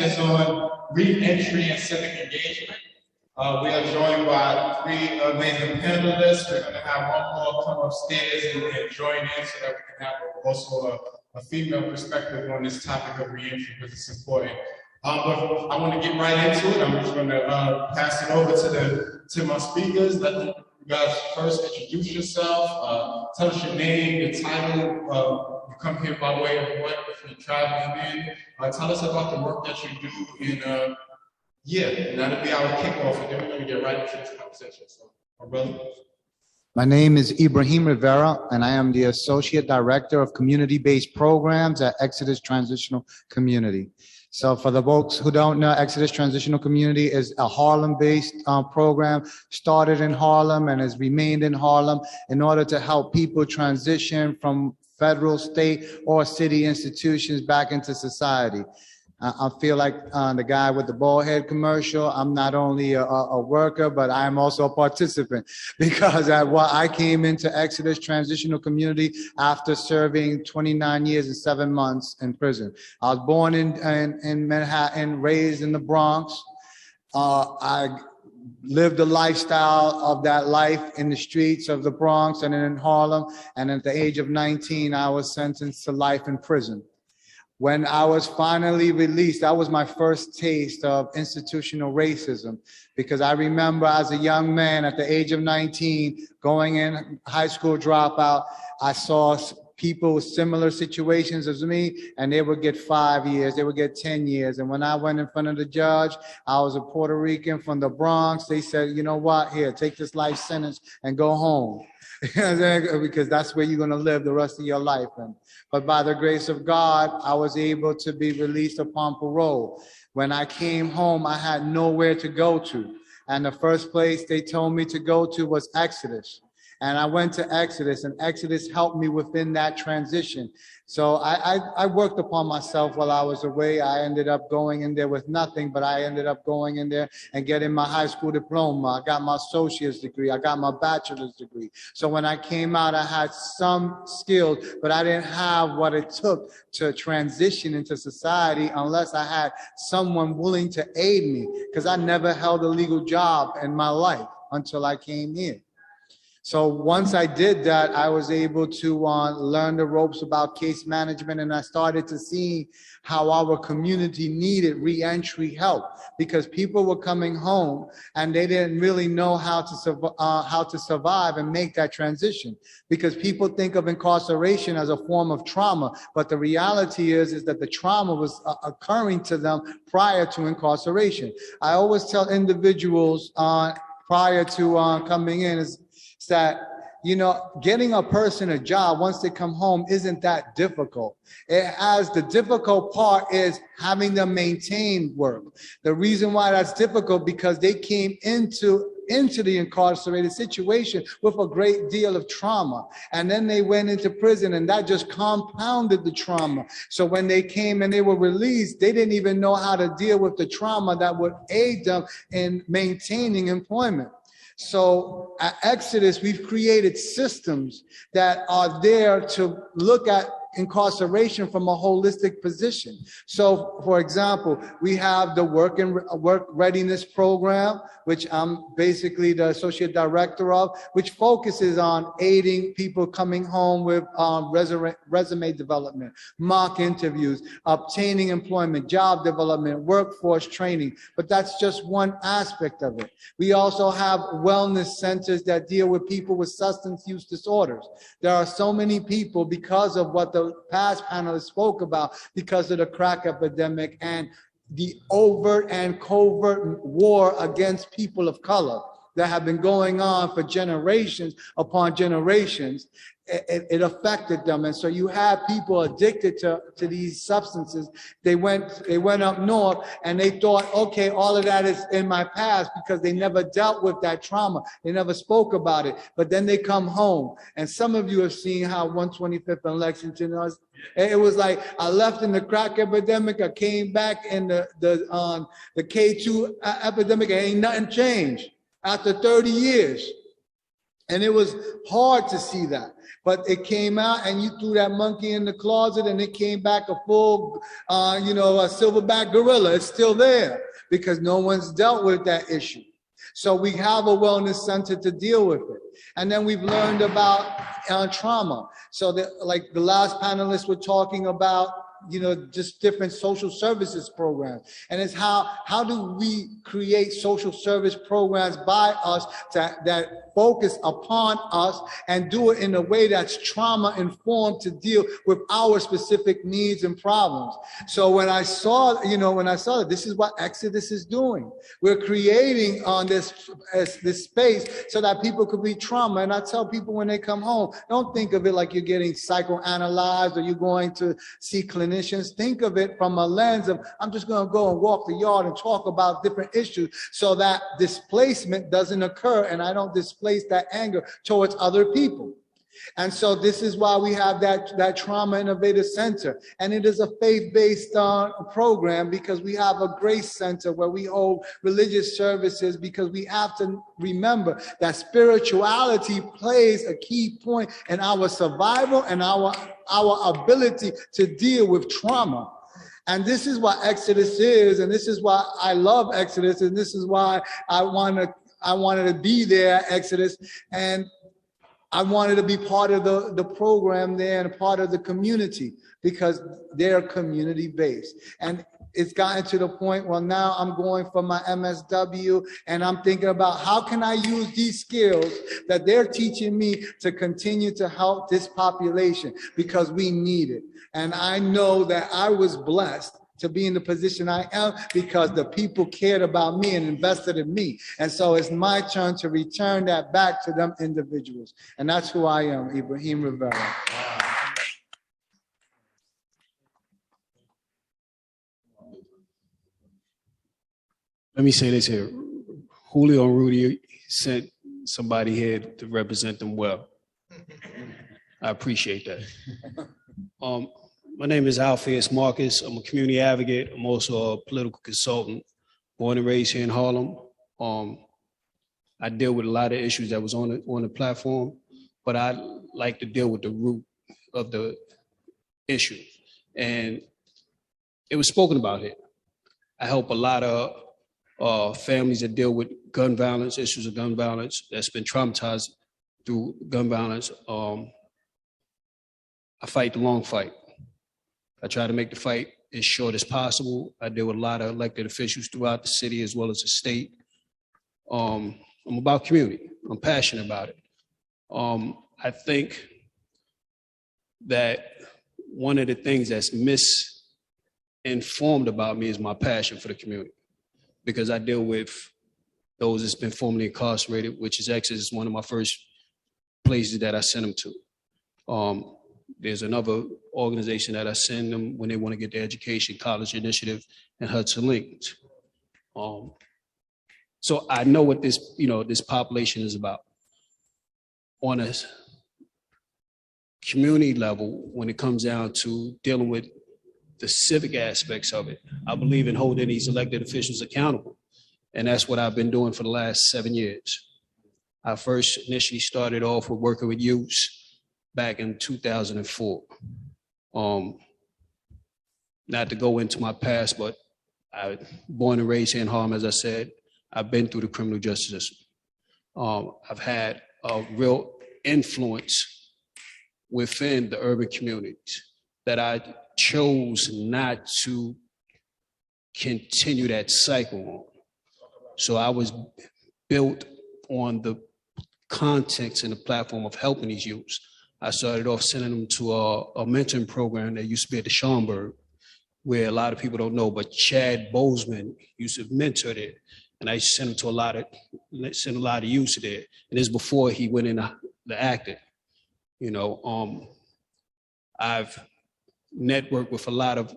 is on reentry and civic engagement. We are joined by three amazing panelists. We're going to have one more come upstairs and join in so that we can have also a female perspective on this topic of reentry because it's important. But I want to get right into it. I'm just going to pass it over to my speakers. Let you guys first introduce yourself. Tell us your name, your title. You come here by way of what? If you're traveling in. Tell us about the work that you do. And yeah, that'll be our kickoff, and then we're going to get right into this conversation. So, my brother. My name is Ibrahim Rivera, and I am the Associate Director of Community-Based Programs at Exodus Transitional Community. So for the folks who don't know, Exodus Transitional Community is a Harlem-based program, started in Harlem and has remained in Harlem in order to help people transition from federal, state, or city institutions back into society. I feel like the guy with the bald head commercial, I'm not only a worker, but I am also a participant because I came into Exodus Transitional Community after serving 29 years and 7 months in prison. I was born in Manhattan, raised in the Bronx. I lived the lifestyle of that life in the streets of the Bronx and in Harlem. And at the age of 19, I was sentenced to life in prison. When I was finally released, that was my first taste of institutional racism, because I remember as a young man at the age of 19, going in high school dropout, I saw people with similar situations as me, and they would get 5 years, they would get 10 years. And when I went in front of the judge, I was a Puerto Rican from the Bronx. They said, you know what, here, take this life sentence and go home. Because that's where you're going to live the rest of your life. But by the grace of God, I was able to be released upon parole. When I came home, I had nowhere to go to. And the first place they told me to go to was Exodus. And I went to Exodus, and Exodus helped me within that transition. So I worked upon myself while I was away. I ended up going in there with nothing, but I ended up going in there and getting my high school diploma. I got my associate's degree. I got my bachelor's degree. So when I came out, I had some skills, but I didn't have what it took to transition into society unless I had someone willing to aid me, because I never held a legal job in my life until I came here. So once I did that, I was able to learn the ropes about case management, and I started to see how our community needed reentry help, because people were coming home and they didn't really know how to survive and make that transition. Because people think of incarceration as a form of trauma, but the reality is that the trauma was occurring to them prior to incarceration. I always tell individuals prior to coming in is that, you know, getting a person a job once they come home isn't that difficult. The difficult part is having them maintain work. The reason why that's difficult because they came into the incarcerated situation with a great deal of trauma. And then they went into prison, and that just compounded the trauma. So when they came and they were released, they didn't even know how to deal with the trauma that would aid them in maintaining employment. So at Exodus, we've created systems that are there to look at incarceration from a holistic position. So, for example, we have the work readiness program, which I'm basically the associate director of, which focuses on aiding people coming home with resume development, mock interviews, obtaining employment, job development, workforce training. But that's just one aspect of it. We also have wellness centers that deal with people with substance use disorders. There are so many people, because of what the past panelists spoke about, because of the crack epidemic and the overt and covert war against people of color that have been going on for generations upon generations. It affected them. And so you have people addicted to these substances. They went up north and they thought, okay, all of that is in my past, because they never dealt with that trauma. They never spoke about it. But then they come home. And some of you have seen how 125th and Lexington was. It was like, I left in the crack epidemic. I came back in the K2 epidemic, and ain't nothing changed after 30 years. And it was hard to see that. But it came out, and you threw that monkey in the closet, and it came back a full, a silverback gorilla. It's still there because no one's dealt with that issue. So we have a wellness center to deal with it. And then we've learned about trauma. So like the last panelists were talking about, just different social services programs. And it's how do we create social service programs by us that focus upon us and do it in a way that's trauma informed to deal with our specific needs and problems. So when I saw that, this is what Exodus is doing. We're creating on this space so that people could be trauma. And I tell people when they come home, don't think of it like you're getting psychoanalyzed or you're going to see clinicians. Think of it from a lens of, I'm just going to go and walk the yard and talk about different issues so that displacement doesn't occur and I don't displace that anger towards other people. And so this is why we have that Trauma Innovative Center. And it is a faith-based program because we have a grace center where we hold religious services because we have to remember that spirituality plays a key point in our survival and our ability to deal with trauma. And this is what Exodus is, and this is why I love Exodus, and this is why I wanted to be there at Exodus, and I wanted to be part of the program there and part of the community because they're community based. And it's gotten to the point where now I'm going for my MSW and I'm thinking about how can I use these skills that they're teaching me to continue to help this population because we need it. And I know that I was blessed to be in the position I am because the people cared about me and invested in me. And so it's my turn to return that back to them individuals. And that's who I am, Ibrahim Rivera. Let me say this here. Julio and Rudy sent somebody here to represent them well. I appreciate that. My name is Alpheaus Marcus. I'm a community advocate. I'm also a political consultant, born and raised here in Harlem. I deal with a lot of issues that was on the platform, but I like to deal with the root of the issue. And it was spoken about here. I help a lot of families that deal with gun violence, issues of gun violence, that's been traumatized through gun violence. I fight the long fight. I try to make the fight as short as possible. I deal with a lot of elected officials throughout the city as well as the state. I'm about community. I'm passionate about it. I think that one of the things that's misinformed about me is my passion for the community, because I deal with those that's been formerly incarcerated, which is Exodus, one of my first places that I send them to. There's another organization that I send them when they want to get their education, College Initiative, and Hudson Lincoln. So I know what this population is about. On a community level, when it comes down to dealing with the civic aspects of it, I believe in holding these elected officials accountable. And that's what I've been doing for the last 7 years. I first initially started off with working with youth back in 2004. Not to go into my past, but I was born and raised here in Harlem, as I said. I've been through the criminal justice system. I've had a real influence within the urban communities that I chose not to continue that cycle on. So I was built on the context and the platform of helping these youths. I started off sending them to a mentoring program that used to be at the Schomburg, where a lot of people don't know, but Chad Bozeman used to mentor there. And I used to send him to a lot of youths there. And this is before he went into the acting. I've networked with a lot of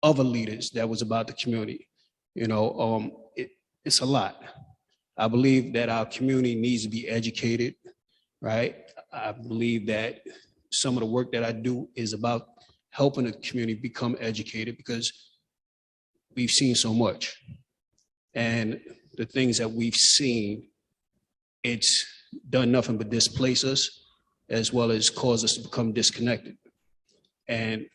other leaders that was about the community. It's a lot. I believe that our community needs to be educated, right? I believe that some of the work that I do is about helping the community become educated because we've seen so much. And the things that we've seen, it's done nothing but displace us, as well as cause us to become disconnected. And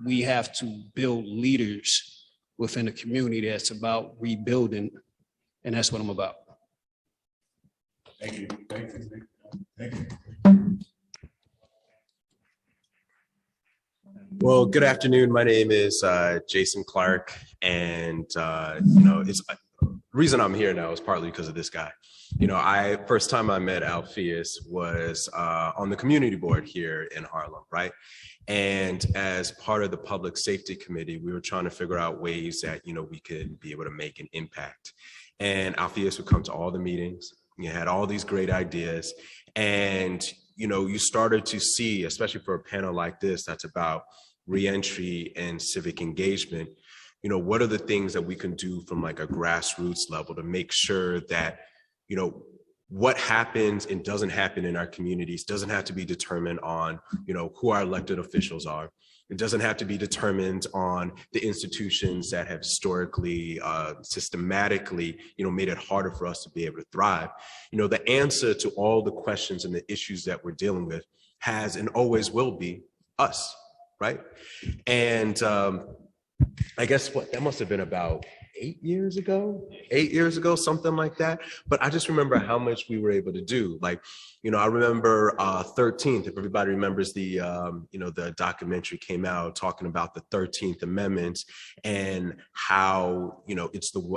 we have to build leaders within the community that's about rebuilding, and that's what I'm about. Thank you. Thank you. Thank you. Well, good afternoon. My name is Jason Clark, and it's the reason I'm here now is partly because of this guy. First time I met Alpheaus was on the community board here in Harlem, right? And as part of the public safety committee, we were trying to figure out ways that we could be able to make an impact. And Alpheaus would come to all the meetings. You had all these great ideas, and you started to see, especially for a panel like this that's about reentry and civic engagement, what are the things that we can do from like a grassroots level to make sure that what happens and doesn't happen in our communities doesn't have to be determined on who our elected officials are. It doesn't have to be determined on the institutions that have historically, systematically, made it harder for us to be able to thrive. The answer to all the questions and the issues that we're dealing with has and always will be us, right? And I guess that must have been about 8 years ago, something like that. But I just remember how much we were able to do. Like, I remember 13th, if everybody remembers the documentary came out talking about the 13th Amendment and how,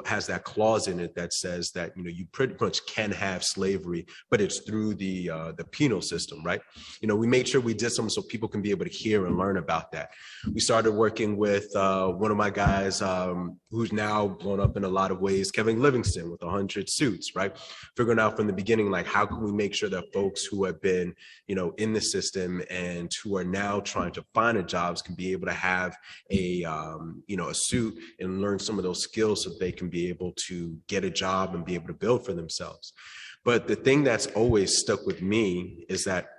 has that clause in it that says that, you pretty much can have slavery, but it's through the penal system, right? We made sure we did something so people can be able to hear and learn about that. We started working with one of my guys who's now blown up in a lot of ways, Kevin Livingston with 100 Suits, right? Figuring out from the beginning, like, how can we make sure that folks who have been, in the system and who are now trying to find a jobs can be able to have a suit and learn some of those skills so they can be able to get a job and be able to build for themselves. But the thing that's always stuck with me is that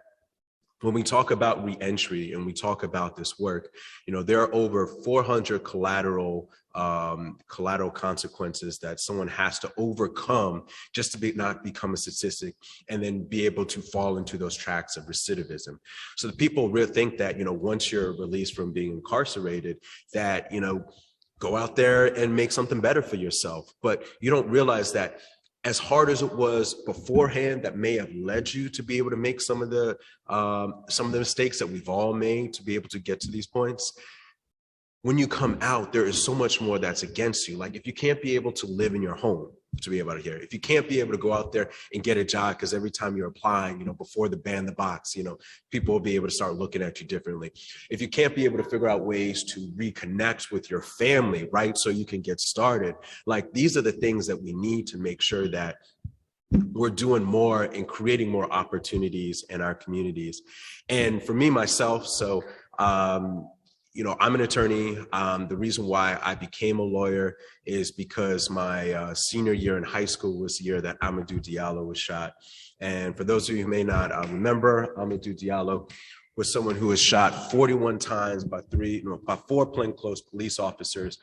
when we talk about reentry and we talk about this work, there are over 400 collateral consequences that someone has to overcome just to not become a statistic and then be able to fall into those tracks of recidivism. So the people really think that, once you're released from being incarcerated, that, go out there and make something better for yourself. But you don't realize that as hard as it was beforehand, that may have led you to be able to make some of the mistakes that we've all made to be able to get to these points. When you come out, there is so much more that's against you. Like, if you can't be able to live in your home to be able to hear, if you can't be able to go out there and get a job, because every time you're applying, before the ban the box, people will be able to start looking at you differently. If you can't be able to figure out ways to reconnect with your family, right, so you can get started, like, these are the things that we need to make sure that we're doing more and creating more opportunities in our communities. And for me, myself, so, I'm an attorney. The reason why I became a lawyer is because my senior year in high school was the year that Amadou Diallo was shot. And for those of you who may not remember, Amadou Diallo was someone who was shot 41 times by four plainclothes police officers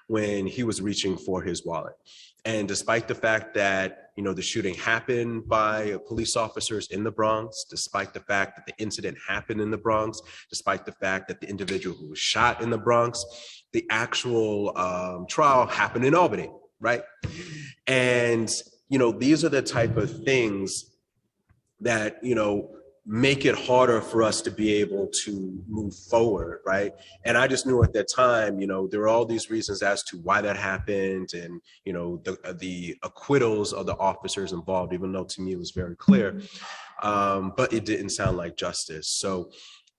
when he was reaching for his wallet. And despite the fact that, the shooting happened by police officers in the Bronx, despite the fact that the incident happened in the Bronx, despite the fact that the individual who was shot in the Bronx, the actual trial happened in Albany, right? And, these are the type of things that, make it harder for us to be able to move forward, right? And I just knew at that time, there were all these reasons as to why that happened, and the acquittals of the officers involved, even though to me it was very clear, but it didn't sound like justice. So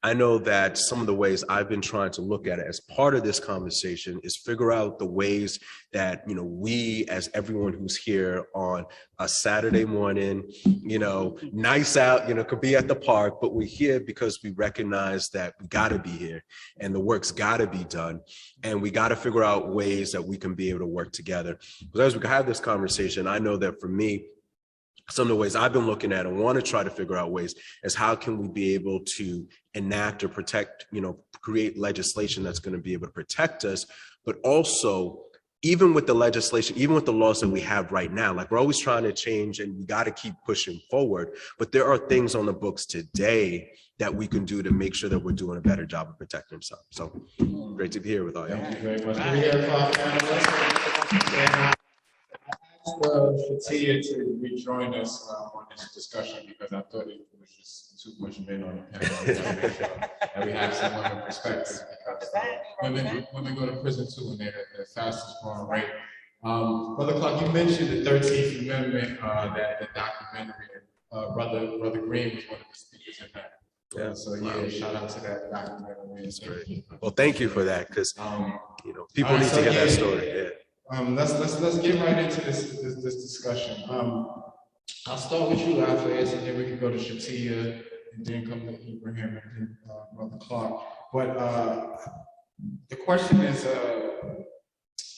I know that some of the ways I've been trying to look at it as part of this conversation is figure out the ways that, we, as everyone who's here on a Saturday morning, nice out, could be at the park, but we're here because we recognize that we gotta be here and the work's gotta be done. And we gotta figure out ways that we can be able to work together. But as we have this conversation, I know that for me, some of the ways I've been looking at and want to try to figure out ways is how can we be able to enact or protect, create legislation that's going to be able to protect us, but also even with the legislation, even with the laws that we have right now, like we're always trying to change and we got to keep pushing forward. But there are things on the books today that we can do to make sure that we're doing a better job of protecting themselves. So great to be here with all y'all. Thank you very much. Can we hear from our panelists? And I asked Fatia to rejoin us on this discussion because I thought it was just too much men on the panel. And we have some women perspective because women go to prison too, and they're the fastest growing rate. Brother Clark, you mentioned the 13th Amendment, that the documentary. Brother Green was one of the speakers in that. Yeah. So yeah, shout out to that documentary. That's great. Well, thank you for that, because people need to hear that story. Yeah. Let's get right into this discussion. I'll start with you, Alpheaus, and then we can go to Shatia, and then come to Ibrahim, and then Brother Clark. But the question is,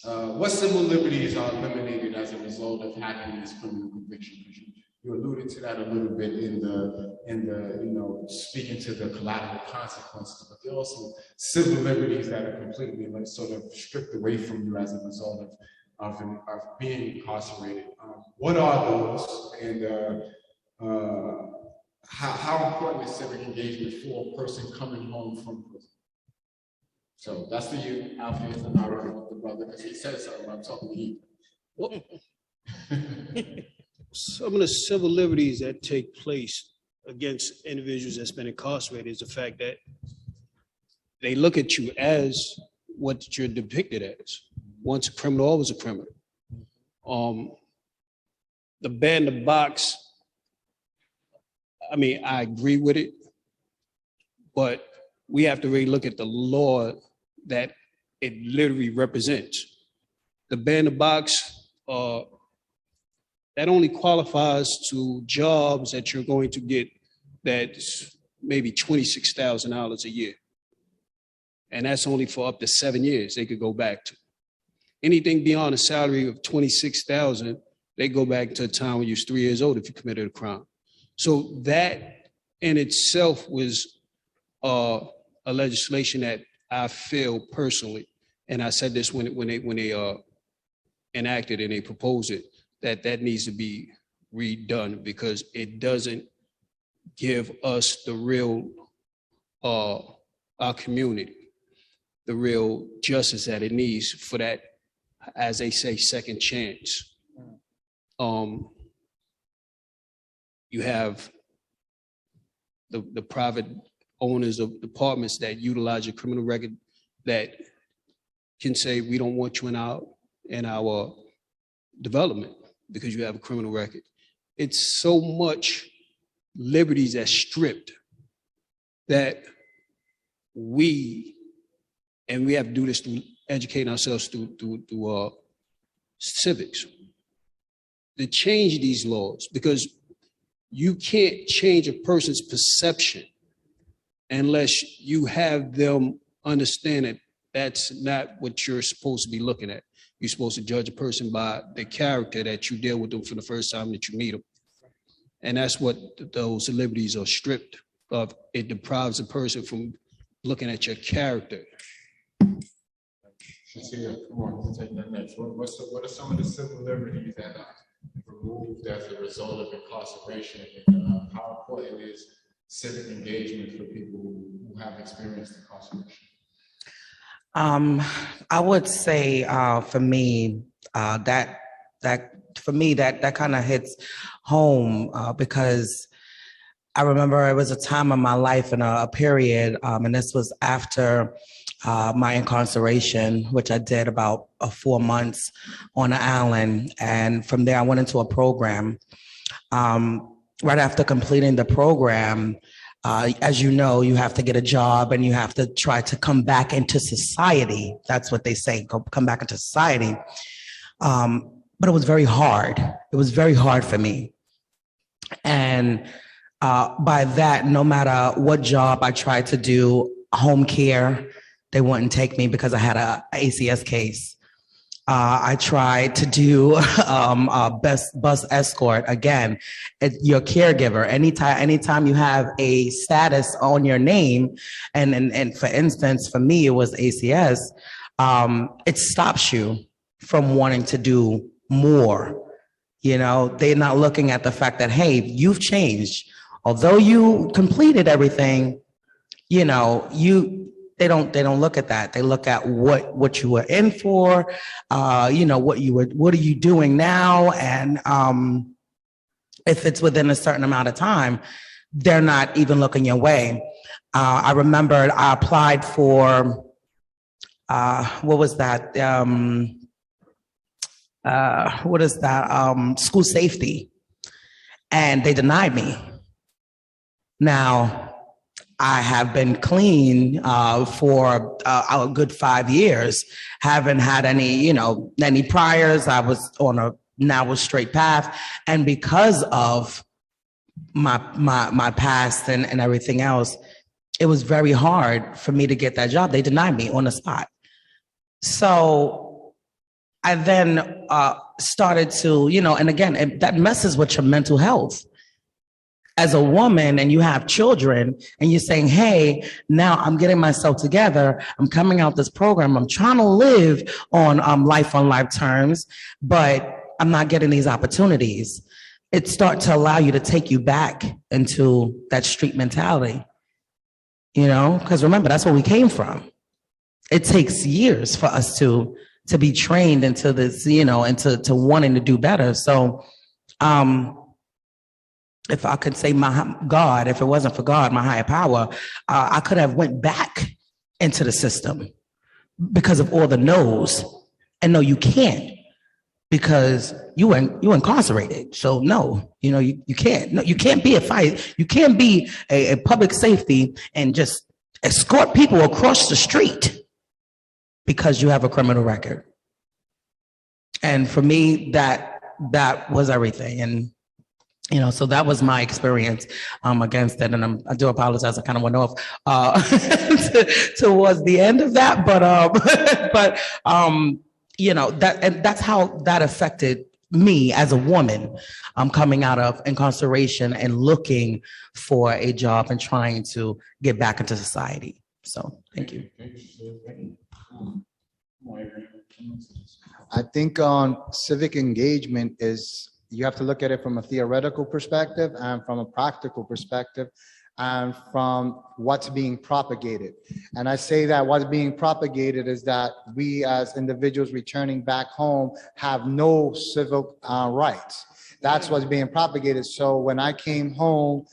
what civil liberties are eliminated as a result of having this criminal conviction? You alluded to that a little bit in the speaking to the collateral consequences, but there are also civil liberties that are completely sort of stripped away from you as a result of being incarcerated. What are those, and how important is civic engagement for a person coming home from prison? So that's for you, Alpheaus, and not the brother, because he said something. I'm talking to you. Some of the civil liberties that take place against individuals that's been incarcerated is the fact that they look at you as what you're depicted as. Once a criminal, always a criminal. The ban the box, I mean, I agree with it, but we have to really look at the law that it literally represents. The ban the box, that only qualifies to jobs that you're going to get that's maybe $26,000 a year. And that's only for up to 7 years they could go back to. Anything beyond a salary of $26,000, they go back to a time when you was 3 years old if you committed a crime. So that in itself was a legislation that I feel personally, and I said this when they enacted and they proposed it, that needs to be redone because it doesn't give us the real, our community, the real justice that it needs for that, as they say, second chance. You have the private owners of departments that utilize your criminal record that can say, we don't want you in our development because you have a criminal record. It's so much liberties that's stripped that we have to do this through educating ourselves through civics to change these laws, because you can't change a person's perception unless you have them understand that that's not what you're supposed to be looking at. You're supposed to judge a person by the character that you deal with them for the first time that you meet them. And that's what those liberties are stripped of. It deprives a person from looking at your character. Shatia, come on, take that next. What are some of the civil liberties that are removed as a result of incarceration? And how important is civic engagement for people who have experienced incarceration? I would say for me that kind of hits home because I remember it was a time in my life and a period, and this was after my incarceration, which I did about 4 months on an island, and from there I went into a program. Right after completing the program, as you know, you have to get a job and you have to try to come back into society. That's what they say, come back into society. But it was very hard. It was very hard for me. And by that, no matter what job I tried to do, home care, they wouldn't take me because I had a ACS case. I tried to do bus escort. Again, your caregiver. Anytime you have a status on your name, and for instance, for me, it was ACS, it stops you from wanting to do more. You know, they're not looking at the fact that, hey, you've changed. Although you completed everything, you know, they don't look at that. They look at what you were in for, you know, what are you doing now? And if it's within a certain amount of time, they're not even looking your way. I remember I applied for, what was that? What is that? School safety. And they denied me. Now, I have been clean for a good 5 years. Haven't had any priors. I was on a now a straight path, and because of my past and everything else, it was very hard for me to get that job. They denied me on the spot. So I then started to, and again, that messes with your mental health. As a woman and you have children and you're saying, hey, now I'm getting myself together. I'm coming out this program. I'm trying to live on life terms, but I'm not getting these opportunities. It starts to allow you to take you back into that street mentality, because remember, that's where we came from. It takes years for us to be trained into this, into wanting to do better. So, if I could say my God, if it wasn't for God, my higher power, I could have went back into the system because of all the no's. And no, you can't, because you incarcerated. So no, you can't. No, you can't be a fight. You can't be a public safety and just escort people across the street because you have a criminal record. And for me, that was everything. And so that was my experience against it. And I do apologize. I kind of went off towards the end of that, but that's how that affected me as a woman coming out of incarceration and looking for a job and trying to get back into society. So thank you. I think on civic engagement is, you have to look at it from a theoretical perspective and from a practical perspective and from what's being propagated. And I say that what's being propagated is that we as individuals returning back home have no civil rights. That's what's being propagated. So when I came home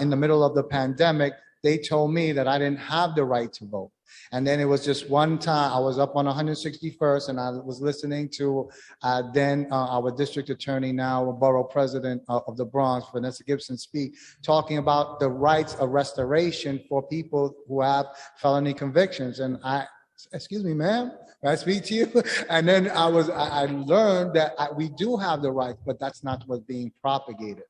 in the middle of the pandemic, they told me that I didn't have the right to vote. And then it was just one time, I was up on 161st and I was listening to then our district attorney, now borough president of the Bronx, Vanessa Gibson, speak, talking about the rights of restoration for people who have felony convictions. And excuse me, ma'am, may I speak to you? And then I learned that we do have the rights, but that's not what's being propagated.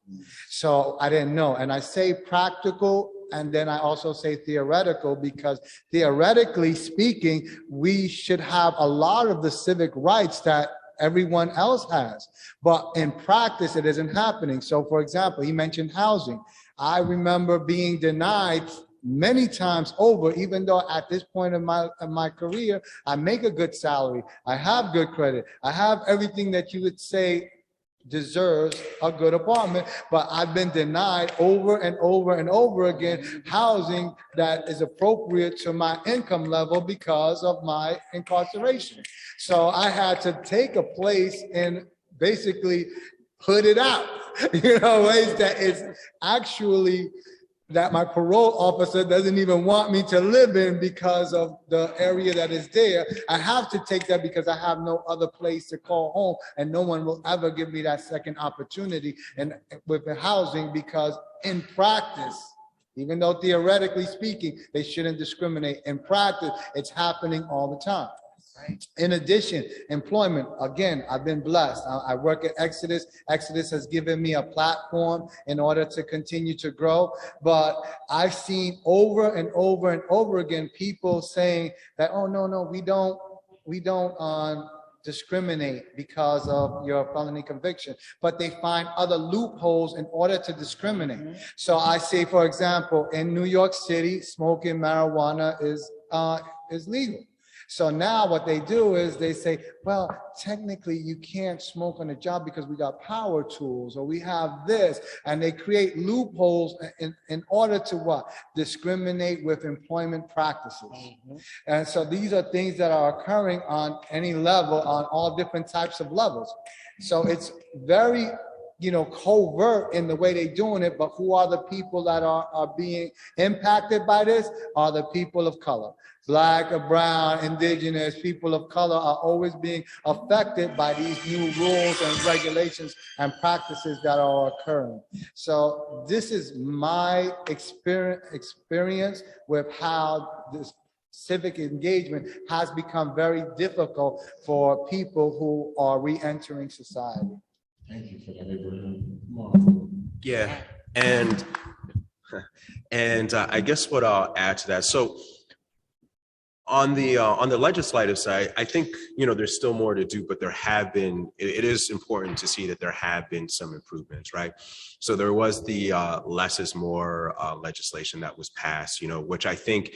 So I didn't know. And I say practical, and then I also say theoretical, because theoretically speaking, we should have a lot of the civic rights that everyone else has. But in practice, it isn't happening. So for example, he mentioned housing. I remember being denied many times over, even though at this point in my career, I make a good salary, I have good credit, I have everything that you would say deserves a good apartment, but I've been denied over and over and over again housing that is appropriate to my income level because of my incarceration. So I had to take a place and basically put it out, ways that it's actually that my parole officer doesn't even want me to live in because of the area that is there. I have to take that because I have no other place to call home, and no one will ever give me that second opportunity and with the housing, because in practice, even though theoretically speaking, they shouldn't discriminate, in practice, it's happening all the time. In addition, employment, again, I've been blessed. I work at Exodus. Exodus has given me a platform in order to continue to grow. But I've seen over and over and over again people saying that, oh, no, we don't discriminate because of your felony conviction, but they find other loopholes in order to discriminate. So I say, for example, in New York City, smoking marijuana is legal. So now what they do is they say, well, technically you can't smoke on the job because we got power tools or we have this, and they create loopholes in order to what? Discriminate with employment practices. And so these are things that are occurring on any level, on all different types of levels. So it's very, covert in the way they're doing it, but who are the people that are being impacted by this? Are the people of color. Black or brown, indigenous, people of color are always being affected by these new rules and regulations and practices that are occurring. So this is my experience with how this civic engagement has become very difficult for people who are re-entering society. Thank you for that, Ibrahim. Come on. Yeah, and I guess what I'll add to that. So on the legislative side, I think there's still more to do, but there have been. It is important to see that there have been some improvements, right? So there was the less is more legislation that was passed, which I think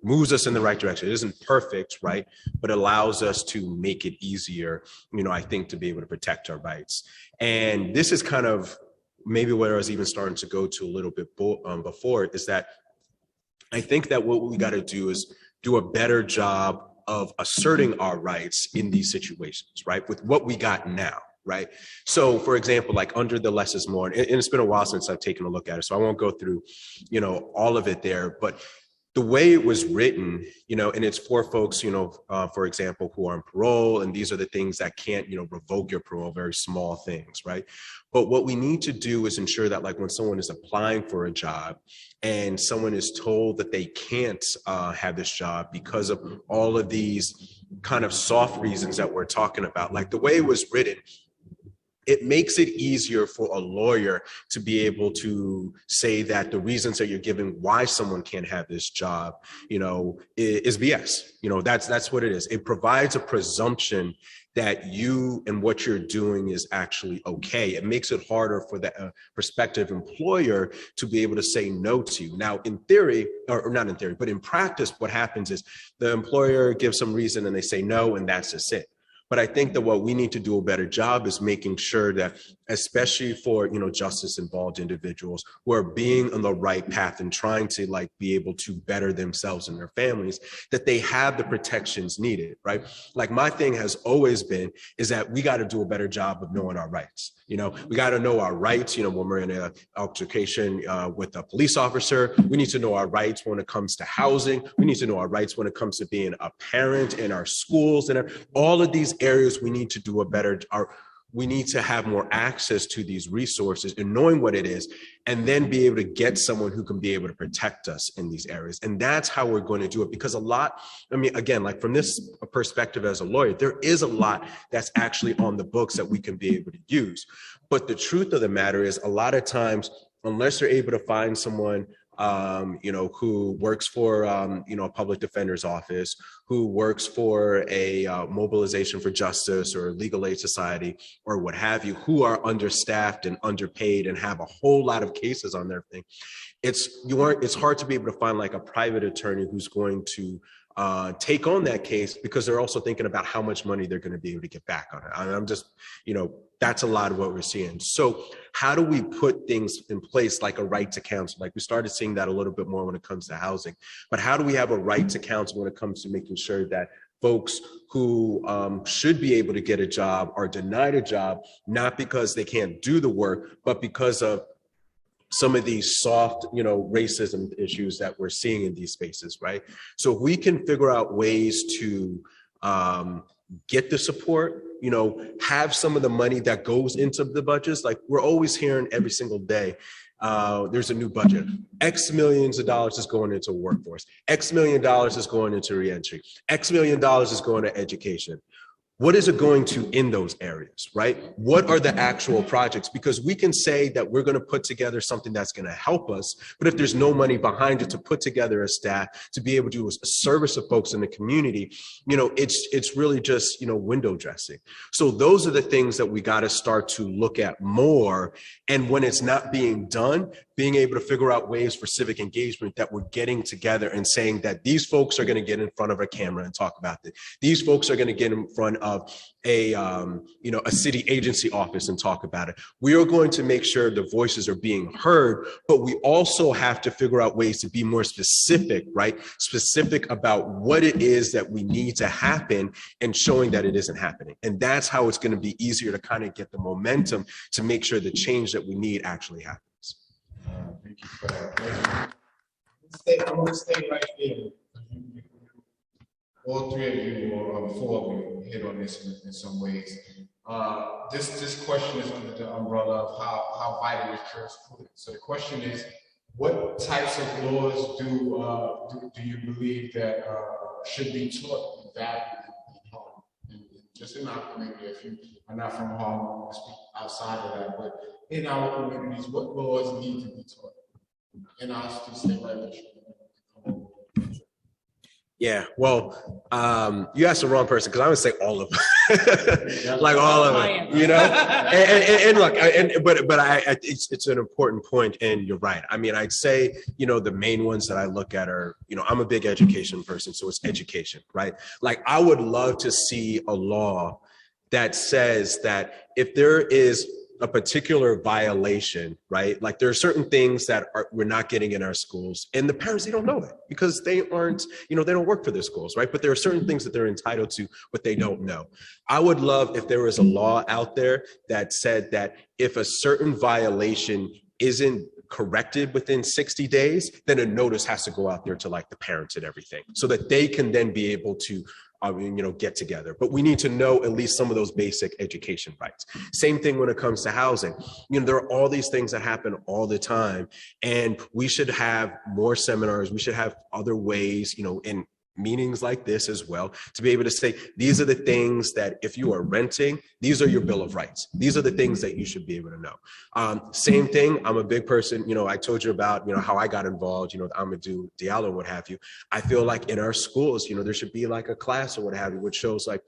moves us in the right direction. It isn't perfect, right, but allows us to make it easier, I think, to be able to protect our rights. And this is kind of maybe where I was even starting to go to a little bit before, is that I think that what we got to do is do a better job of asserting our rights in these situations, right? With what we got now, right? So for example, like under the less is more, and it's been a while since I've taken a look at it, so I won't go through, all of it there, but the way it was written, and it's for folks, for example, who are on parole, and these are the things that can't, revoke your parole, very small things, right? But what we need to do is ensure that, like, when someone is applying for a job and someone is told that they can't have this job because of all of these kind of soft reasons that we're talking about, like the way it was written, it makes it easier for a lawyer to be able to say that the reasons that you're giving why someone can't have this job, is BS. That's what it is. It provides a presumption that you and what you're doing is actually okay. It makes it harder for the prospective employer to be able to say no to you. Now, in theory, or not in theory, but in practice, what happens is the employer gives some reason and they say no, and that's just it. But I think that what we need to do a better job is making sure that, especially for, justice involved individuals who are being on the right path and trying to be able to better themselves and their families, that they have the protections needed, right? Like my thing has always been is that we got to do a better job of knowing our rights. We got to know our rights, when we're in an altercation with a police officer. We need to know our rights when it comes to housing. We need to know our rights when it comes to being a parent in our schools, and all of these areas we need to do a better, we need to have more access to these resources and knowing what it is, and then be able to get someone who can be able to protect us in these areas. And that's how we're going to do it, because again, like from this perspective as a lawyer, there is a lot that's actually on the books that we can be able to use. But the truth of the matter is, a lot of times, unless you're able to find someone who works for, a public defender's office, who works for a mobilization for justice or legal aid society or what have you, who are understaffed and underpaid and have a whole lot of cases on their thing. It's hard to be able to find like a private attorney who's going to take on that case, because they're also thinking about how much money they're going to be able to get back on it. I'm just, that's a lot of what we're seeing. So how do we put things in place like a right to counsel? Like we started seeing that a little bit more when it comes to housing, but how do we have a right to counsel when it comes to making sure that folks who should be able to get a job are denied a job, not because they can't do the work, but because of some of these soft, racism issues that we're seeing in these spaces, right? So if we can figure out ways to get the support, have some of the money that goes into the budgets. Like we're always hearing every single day, there's a new budget. X millions of dollars is going into workforce. X million dollars is going into reentry. X million dollars is going to education. what is it going to in those areas, right? What are the actual projects? Because we can say that we're going to put together something that's going to help us, but if there's no money behind it to put together a staff to be able to do a service of folks in the community, it's really just, window dressing. So those are the things that we got to start to look at more. And when it's not being done, being able to figure out ways for civic engagement that we're getting together and saying that these folks are going to get in front of a camera and talk about it. These folks are going to get in front of a city agency office and talk about it. We are going to make sure the voices are being heard, but we also have to figure out ways to be more specific, right? Specific about what it is that we need to happen and showing that it isn't happening. And that's how it's going to be easier to kind of get the momentum to make sure the change that we need actually happens. Thank you for that. I'm going to stay right there. All three of you, or four of you, hit on this in some ways. This question is under the umbrella of how vital is jurisprudence. So the question is, what types of laws do you believe that should be taught and valued in Harlem? And just in our community, if you are not from Harlem, I speak outside of that, but in our communities, what laws need to be taught? And I'll just stay right with you. Yeah, well, you asked the wrong person, because I would say all of them, like all of them, And look, it's an important point, and you're right. I mean, I'd say, the main ones that I look at are, I'm a big education person, so it's education, right? Like, I would love to see a law that says that if there is a particular violation, right? Like, there are certain things that we're not getting in our schools, and the parents, they don't know that because they aren't, they don't work for their schools, right? But there are certain things that they're entitled to, but they don't know. I would love if there was a law out there that said that if a certain violation isn't corrected within 60 days, then a notice has to go out there to like the parents and everything, so that they can then be able to get together. But we need to know at least some of those basic education rights. Same thing when it comes to housing. There are all these things that happen all the time, and we should have more seminars. We should have other ways, in meetings like this as well, to be able to say, these are the things that if you are renting, these are your Bill of Rights. These are the things that you should be able to know. Same thing, I'm a big person, I told you about, how I got involved, Amadou Diallo and what have you. I feel like in our schools, there should be like a class or what have you, which shows like,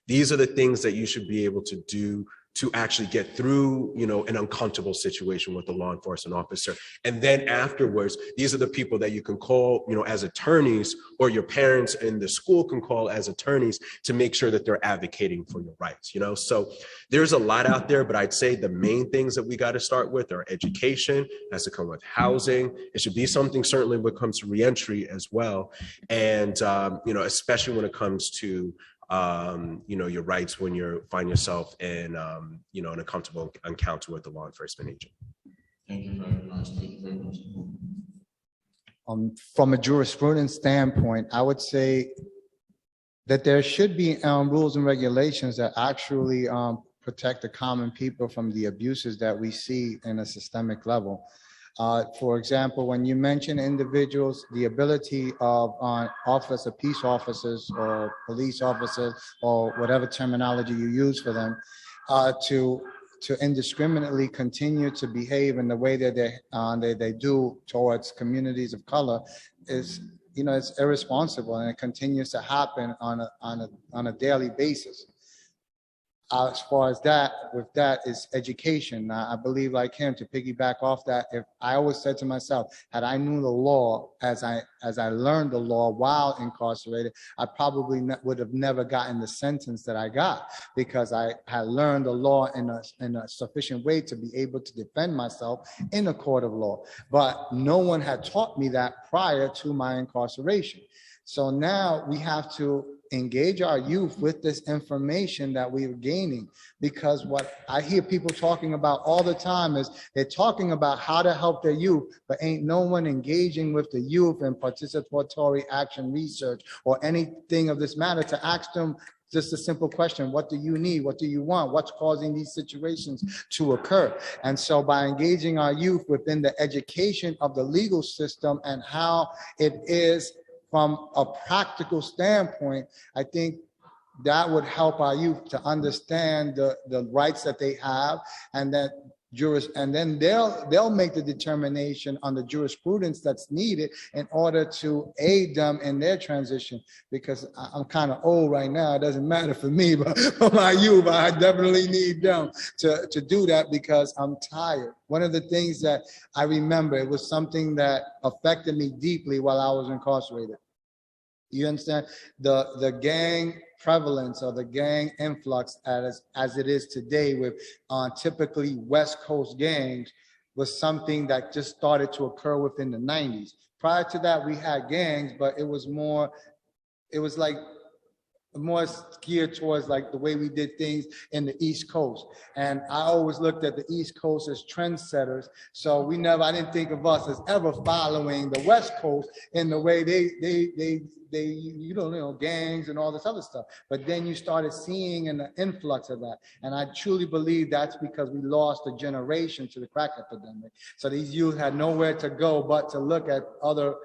these are the things that you should be able to do to actually get through, an uncomfortable situation with a law enforcement officer. And then afterwards, these are the people that you can call, as attorneys, or your parents in the school can call as attorneys to make sure that they're advocating for your rights, So there's a lot out there, but I'd say the main things that we got to start with are education, it has to come with housing. It should be something certainly when it comes to reentry as well. And, especially when it comes to your rights when you find yourself in, in a comfortable encounter with the law enforcement agent. Thank you very much. Thank you very much. From a jurisprudence standpoint, I would say that there should be rules and regulations that actually protect the common people from the abuses that we see in a systemic level. For example, when you mention individuals, the ability of peace officers or police officers or whatever terminology you use for them, to indiscriminately continue to behave in the way that they do towards communities of color is, it's irresponsible, and it continues to happen on a daily basis. As far as that is education. Now, I believe, like him, to piggyback off that, if I always said to myself, had I knew the law as I learned the law while incarcerated, I probably would have never gotten the sentence that I got, because I had learned the law in a sufficient way to be able to defend myself in a court of law. But no one had taught me that prior to my incarceration. So now we have to engage our youth with this information that we're gaining, because what I hear people talking about all the time is they're talking about how to help their youth, but ain't no one engaging with the youth in participatory action research or anything of this matter to ask them just a simple question: what do you need? What do you want? What's causing these situations to occur? And so by engaging our youth within the education of the legal system and how it is from a practical standpoint, I think that would help our youth to understand the rights that they have, and that and then they'll make the determination on the jurisprudence that's needed in order to aid them in their transition. Because I'm kind of old right now, it doesn't matter for me, but for my youth, I definitely need them to do that, because I'm tired. One of the things that I remember, it was something that affected me deeply while I was incarcerated. You understand? The gang prevalence or the gang influx as it is today with typically West Coast gangs was something that just started to occur within the 90s. Prior to that, we had gangs, but it was more geared towards like the way we did things in the East Coast. And I always looked at the East Coast as trendsetters. So I didn't think of us as ever following the West Coast in the way they gangs and all this other stuff. But then you started seeing an influx of that. And I truly believe that's because we lost a generation to the crack epidemic. So these youth had nowhere to go but to look at other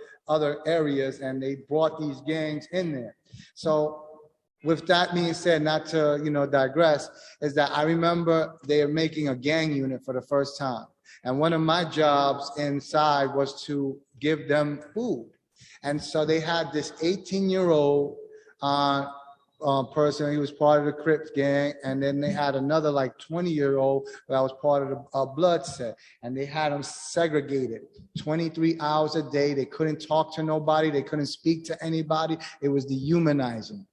areas, and they brought these gangs in there. So with that being said, not to digress, is that I remember they were making a gang unit for the first time. And one of my jobs inside was to give them food. And so they had this 18-year-old person. He was part of the Crips gang. And then they had another like 20-year-old that was part of the blood set. And they had them segregated 23 hours a day. They couldn't talk to nobody. They couldn't speak to anybody. It was dehumanizing.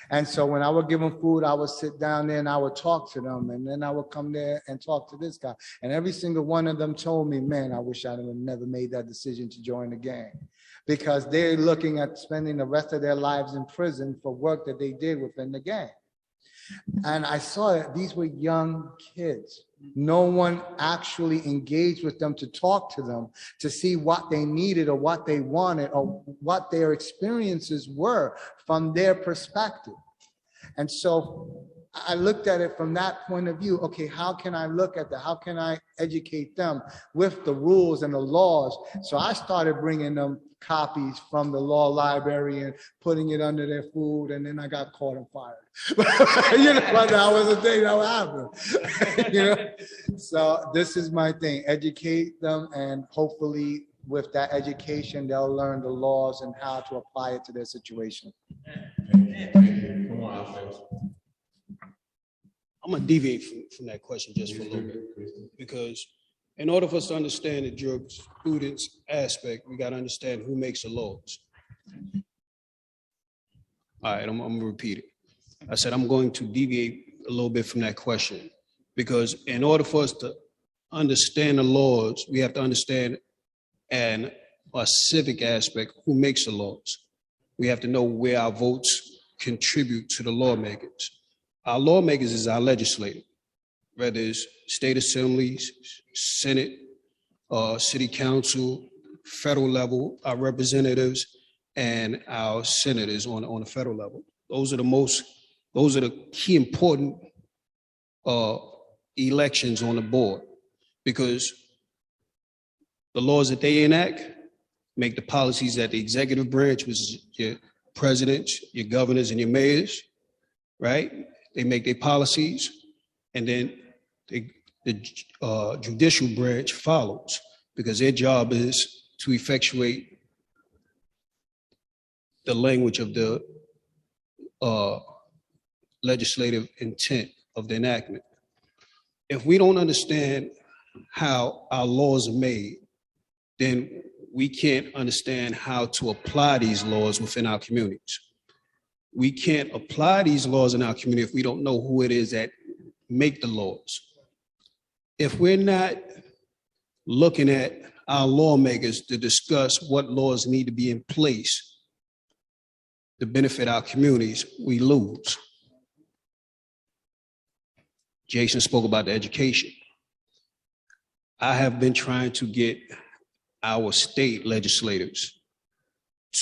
And so when I would give them food, I would sit down there and I would talk to them. And then I would come there and talk to this guy. And every single one of them told me, man, I wish I had never made that decision to join the gang. Because they're looking at spending the rest of their lives in prison for work that they did within the gang. And I saw it, these were young kids. No one actually engaged with them to talk to them, to see what they needed or what they wanted or what their experiences were from their perspective. And so I looked at it from that point of view. Okay, how can I look at that? How can I educate them with the rules and the laws? So I started bringing them copies from the law library and putting it under their food, and then I got caught and fired. But that was the thing that would happen. So this is my thing: educate them, and hopefully with that education, they'll learn the laws and how to apply it to their situation. Come on, Alpheaus. I'm gonna deviate from that question just for a little bit, because in order for us to understand the jurisprudence aspect, we got to understand who makes the laws. All right, I'm gonna repeat it. I said I'm going to deviate a little bit from that question, because in order for us to understand the laws, we have to understand a civic aspect, who makes the laws. We have to know where our votes contribute to the lawmakers. Our lawmakers is our legislature, whether it's state assemblies, Senate, city council, federal level, our representatives, and our senators on the federal level. Those are the key important elections on the board, because the laws that they enact make the policies that the executive branch, which is your presidents, your governors, and your mayors, right? They make their policies, and then the judicial branch follows, because their job is to effectuate the language of the legislative intent of the enactment. If we don't understand how our laws are made, then we can't understand how to apply these laws within our communities. We can't apply these laws in our community if we don't know who it is that make the laws. If we're not looking at our lawmakers to discuss what laws need to be in place to benefit our communities, we lose. Jason spoke about the education. I have been trying to get our state legislators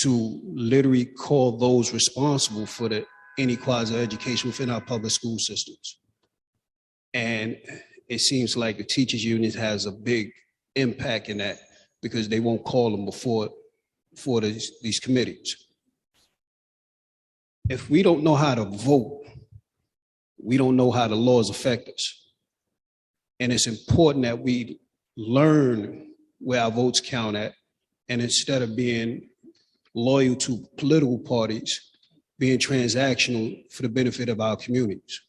to literally call those responsible for the inequality of education within our public school systems. And it seems like the teachers union has a big impact in that, because they won't call them before these committees. if we don't know how to vote, we don't know how the laws affect us. And it's important that we learn where our votes count at, and instead of being loyal to political parties, being transactional for the benefit of our communities.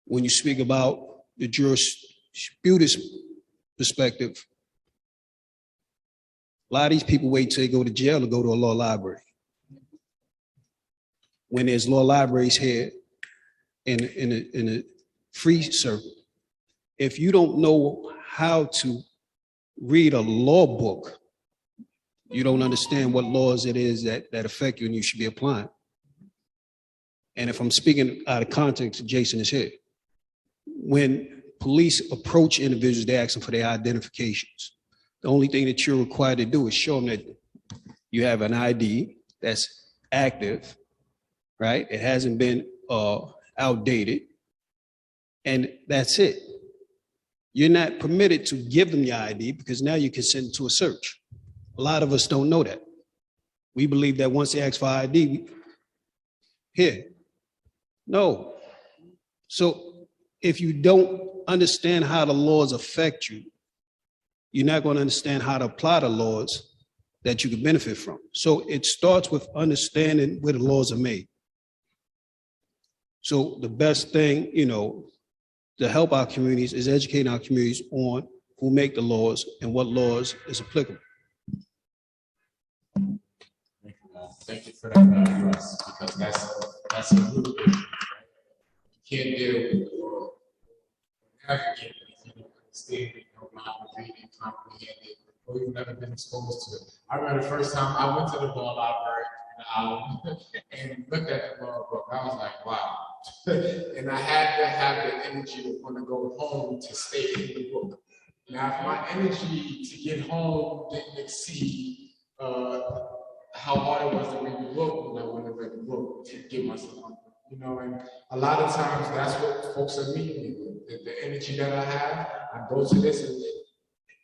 When you speak about the jurisprudence perspective, a lot of these people wait till they go to jail to go to a law library. When there's law libraries here in a free circuit, if you don't know how to read a law book, you don't understand what laws it is that affect you and you should be applying. And if I'm speaking out of context, Jason is here. When police approach individuals, they ask them for their identifications. The only thing that you're required to do is show them that you have an ID that's active, right? It hasn't been outdated, and that's it. You're not permitted to give them your ID because now you consent to a search. A lot of us don't know that. We believe that once they ask for ID, here. No. So if you don't understand how the laws affect you, you're not going to understand how to apply the laws that you can benefit from. So it starts with understanding where the laws are made. So the best thing, to help our communities is educating our communities on who make the laws and what laws is applicable. Thank you for that, Russ, because that's a root issue. You can't deal with the law, advocate if you don't understand it, you don't know how to read it, comprehend it, or you've never been exposed to it. I remember the first time I went to the law library and looked at the law book. I was like, wow. And I had to have the energy to want to go home to stay in the book. Now, if my energy to get home didn't exceed how hard it was to read the book, when I went and read the book to get myself on. And a lot of times that's what folks are meeting me with. The energy that I have, I go to this, and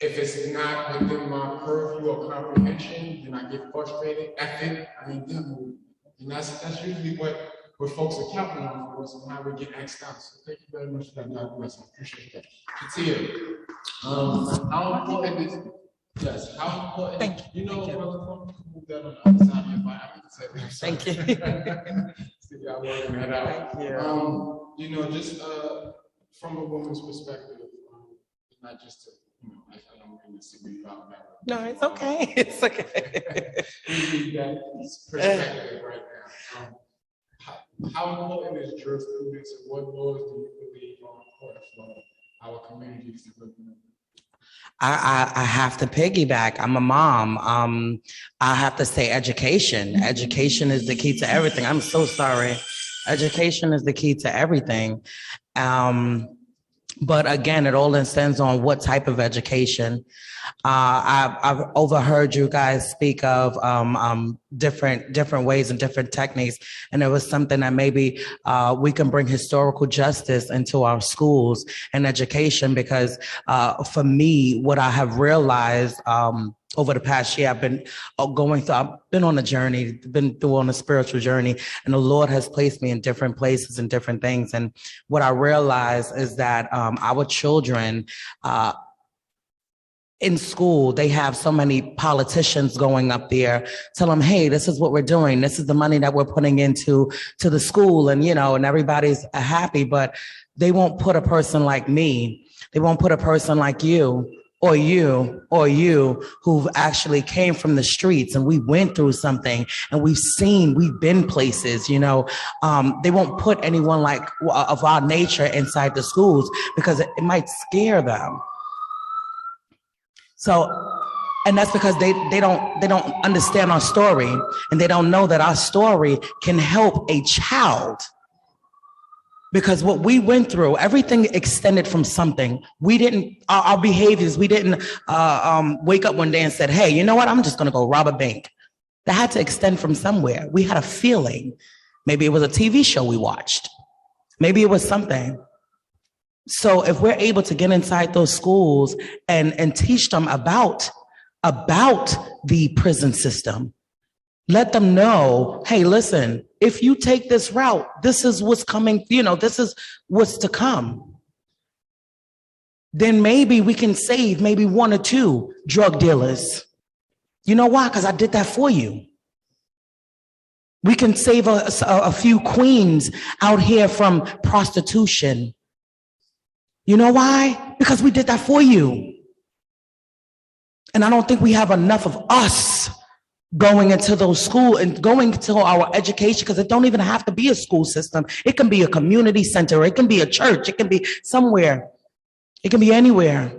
if it's not within my purview or comprehension, then I get frustrated. And that's usually what folks are counting on for us and how we get asked out. So thank you very much for that. God bless. I appreciate that. Katia, how important is it? Yes, how important? Thank you. Brother, move that on the other side of your body. Thank you. See, y'all working that out. Thank you. Just from a woman's perspective, not just to, I don't mean to see about that. No, it's okay. It's okay. We need that perspective right now. How important is jurisprudence, and what laws do you believe are important for our communities to live in? I have to piggyback. I'm a mom. I have to say education. Education is the key to everything. I'm so sorry. Education is the key to everything. But again, it all depends on what type of education. I've overheard you guys speak of different ways and different techniques, and it was something that maybe we can bring historical justice into our schools and education, because for me, what I have realized over the past year, I've been on a journey, been on a spiritual journey, and the Lord has placed me in different places and different things. And what I realize is that our children, in school, they have so many politicians going up there, tell them, hey, this is what we're doing. This is the money that we're putting into the school. And, and everybody's happy, but they won't put a person like me. They won't put a person like you or you who've actually came from the streets, and we went through something, and we've been places, they won't put anyone like of our nature inside the schools because it might scare them. So, and that's because they don't understand our story, and they don't know that our story can help a child. Because what we went through, everything extended from something. Our behaviors, we didn't wake up one day and said, hey, you know what? I'm just gonna go rob a bank. That had to extend from somewhere. We had a feeling. Maybe it was a TV show we watched. Maybe it was something. So if we're able to get inside those schools and teach them about the prison system, let them know, hey, listen, if you take this route, this is what's coming, this is what's to come. Then maybe we can save maybe 1 or 2 drug dealers. You know why? Because I did that for you. We can save a few queens out here from prostitution. You know why? Because we did that for you. And I don't think we have enough of us going into those schools and going to our education, because it don't even have to be a school system. It can be a community center. It can be a church. It can be somewhere. It can be anywhere.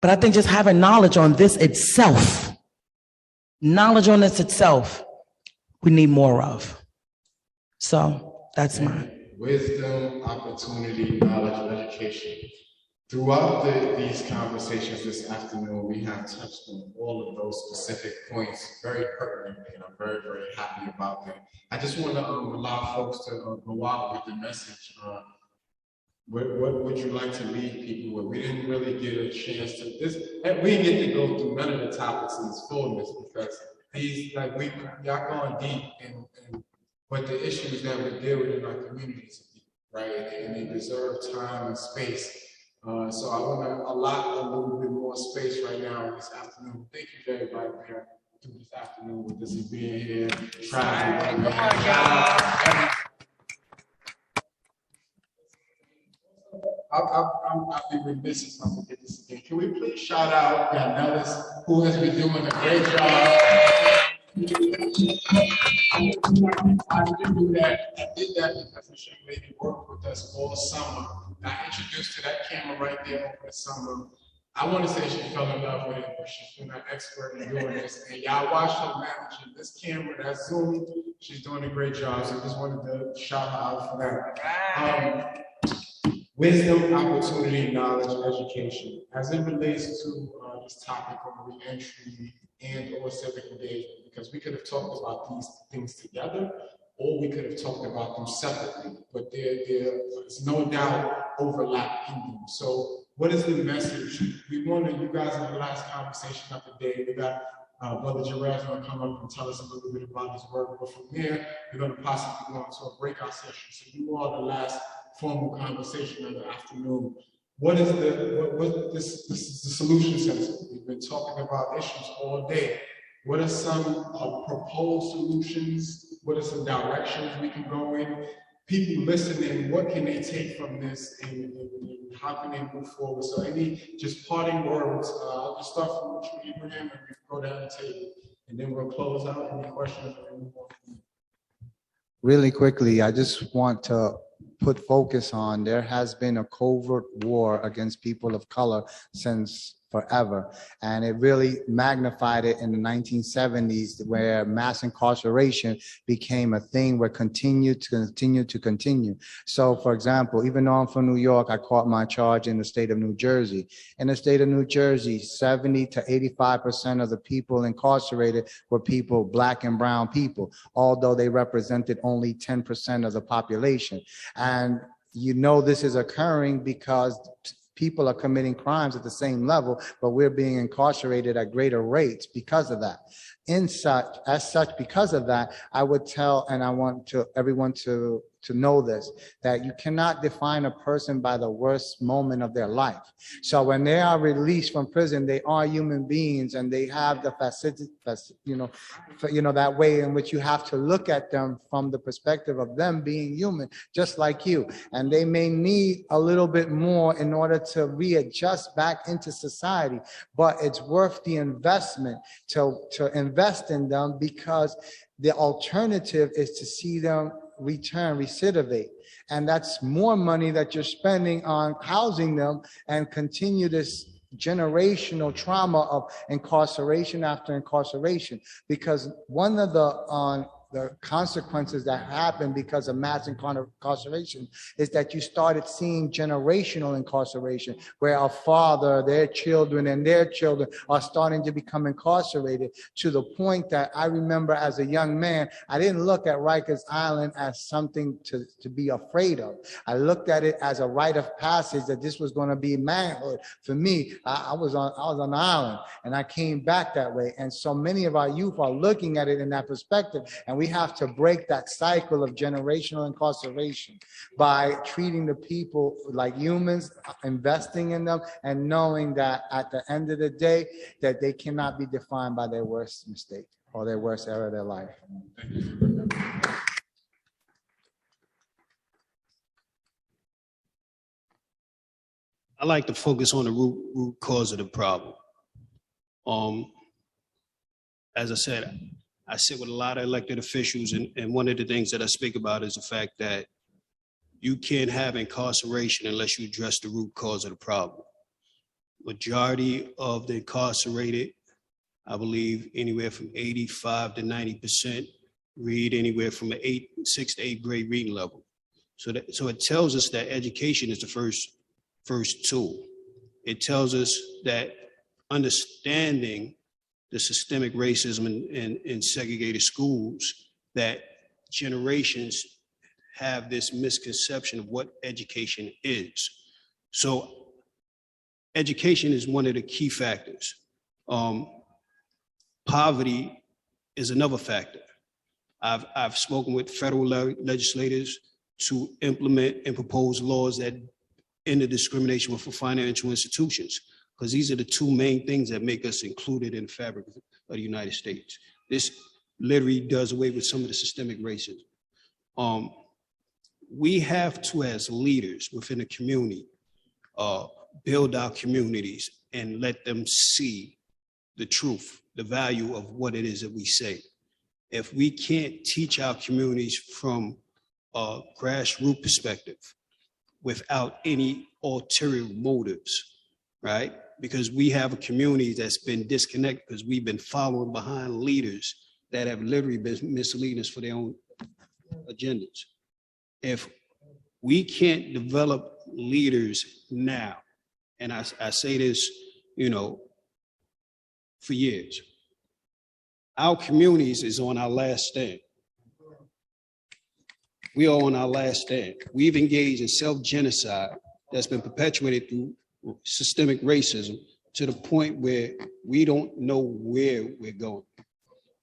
But I think just having knowledge on this itself, we need more of. So that's mine. Wisdom, opportunity, knowledge, education. Throughout these conversations this afternoon, we have touched on all of those specific points very pertinently, and I'm very, very happy about them. I just want to allow folks to go out with the message. What would you like to leave people with? We didn't really get a chance to we didn't get to go through none of the topics in its fullness, because y'all going deep, but the issues that we deal with in our communities are deep, right? And they deserve time and space. So I want to allot a little bit more space right now this afternoon. Thank you to everybody here through this afternoon with us being here. I'll be remiss if I forget this again. Can we please shout out Daniels, who has been doing a great job? I did that because the young lady worked with us all summer. I introduced to that camera right there over the summer. I want to say she fell in love with it, but she's been an expert in doing this. And y'all watch her managing this camera, that Zoom. She's doing a great job. So I just wanted to shout her out for that. Wisdom, opportunity, knowledge, education. As it relates to this topic of reentry and or civic engagement, because we could have talked about these things together, or we could have talked about them separately, but there's no doubt overlap in them. So what is the message? We wanted you guys in the last conversation of the day, we got Brother Jarrell's going to come up and tell us a little bit about his work, but from there, we're going to possibly go into a breakout session. So you all the last formal conversation of the afternoon. What is this is the solution center. We've been talking about issues all day. What are some proposed solutions? What are some directions we can go in? People listening, what can they take from this, and how can they move forward? So any just parting words, I'll just start from Ibrahim, and we go down the table, and then we'll close out. Any questions? Really quickly, I just want to put focus on, there has been a covert war against people of color since forever. And it really magnified it in the 1970s, where mass incarceration became a thing where continue. So for example, even though I'm from New York, I caught my charge in the state of New Jersey. In the state of New Jersey, 70 to 85% of the people incarcerated were people, black and brown people, although they represented only 10% of the population. And you know this is occurring because people are committing crimes at the same level, but we're being incarcerated at greater rates because of that. Because of that, I would tell, and I want everyone to know this, that you cannot define a person by the worst moment of their life. So when they are released from prison, they are human beings, and they have the facility, that way in which you have to look at them from the perspective of them being human, just like you. And they may need a little bit more in order to readjust back into society, but it's worth the investment to invest in them, because the alternative is to see them recidivate, and that's more money that you're spending on housing them and continue this generational trauma of incarceration after incarceration. Because one of the the consequences that happen because of mass incarceration is that you started seeing generational incarceration, where a father, their children, and their children are starting to become incarcerated, to the point that I remember as a young man, I didn't look at Rikers Island as something to be afraid of. I looked at it as a rite of passage, that this was going to be manhood. For me, I was on the island, and I came back that way. And so many of our youth are looking at it in that perspective, and we have to break that cycle of generational incarceration by treating the people like humans, investing in them, and knowing that at the end of the day, that they cannot be defined by their worst mistake or their worst era of their life. I like to focus on the root cause of the problem. As I said, I sit with a lot of elected officials, and one of the things that I speak about is the fact that you can't have incarceration unless you address the root cause of the problem. Majority of the incarcerated, I believe anywhere from 85 to 90%, read anywhere from an 6th to 8th grade reading level. So it tells us that education is the first tool. It tells us that understanding the systemic racism in segregated schools, that generations have this misconception of what education is. So education is one of the key factors. Poverty is another factor. I've spoken with federal legislators to implement and propose laws that end the discrimination for financial institutions, because these are the two main things that make us included in the fabric of the United States. This literally does away with some of the systemic racism. We have to, as leaders within the community, build our communities and let them see the truth, the value of what it is that we say. If we can't teach our communities from a grassroots perspective without any ulterior motives, right? Because we have a community that's been disconnected because we've been following behind leaders that have literally been misleading us for their own agendas. If we can't develop leaders now, and I say this, for years, our communities is on our last stand. We are on our last stand. We've engaged in self-genocide that's been perpetuated through systemic racism to the point where we don't know where we're going.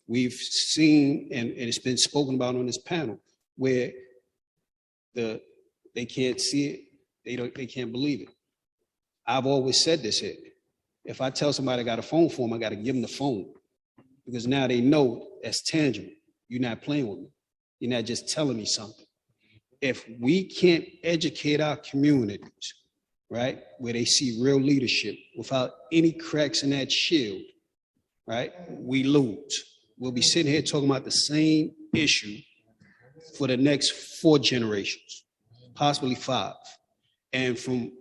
We've seen, and it's been spoken about on this panel, where they can't see it, they can't believe it. I've always said this here. If I tell somebody I got a phone for them, I got to give them the phone, because now they know that's tangible. You're not playing with me. You're not just telling me something. If we can't educate our communities, right, where they see real leadership without any cracks in that shield, right, we lose. We'll be sitting here talking about the same issue for the next 4 generations, possibly 5. And from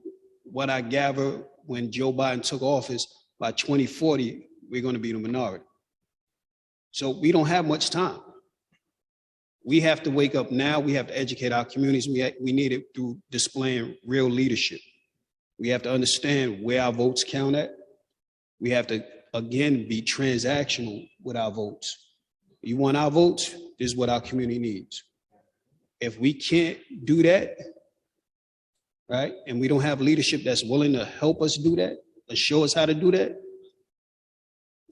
what I gather, when Joe Biden took office, by 2040, we're going to be the minority. So we don't have much time. We have to wake up now. We have to educate our communities. We need it through displaying real leadership. We have to understand where our votes count at. We have to, again, be transactional with our votes. You want our votes? This is what our community needs. If we can't do that, right, and we don't have leadership that's willing to help us do that, or show us how to do that,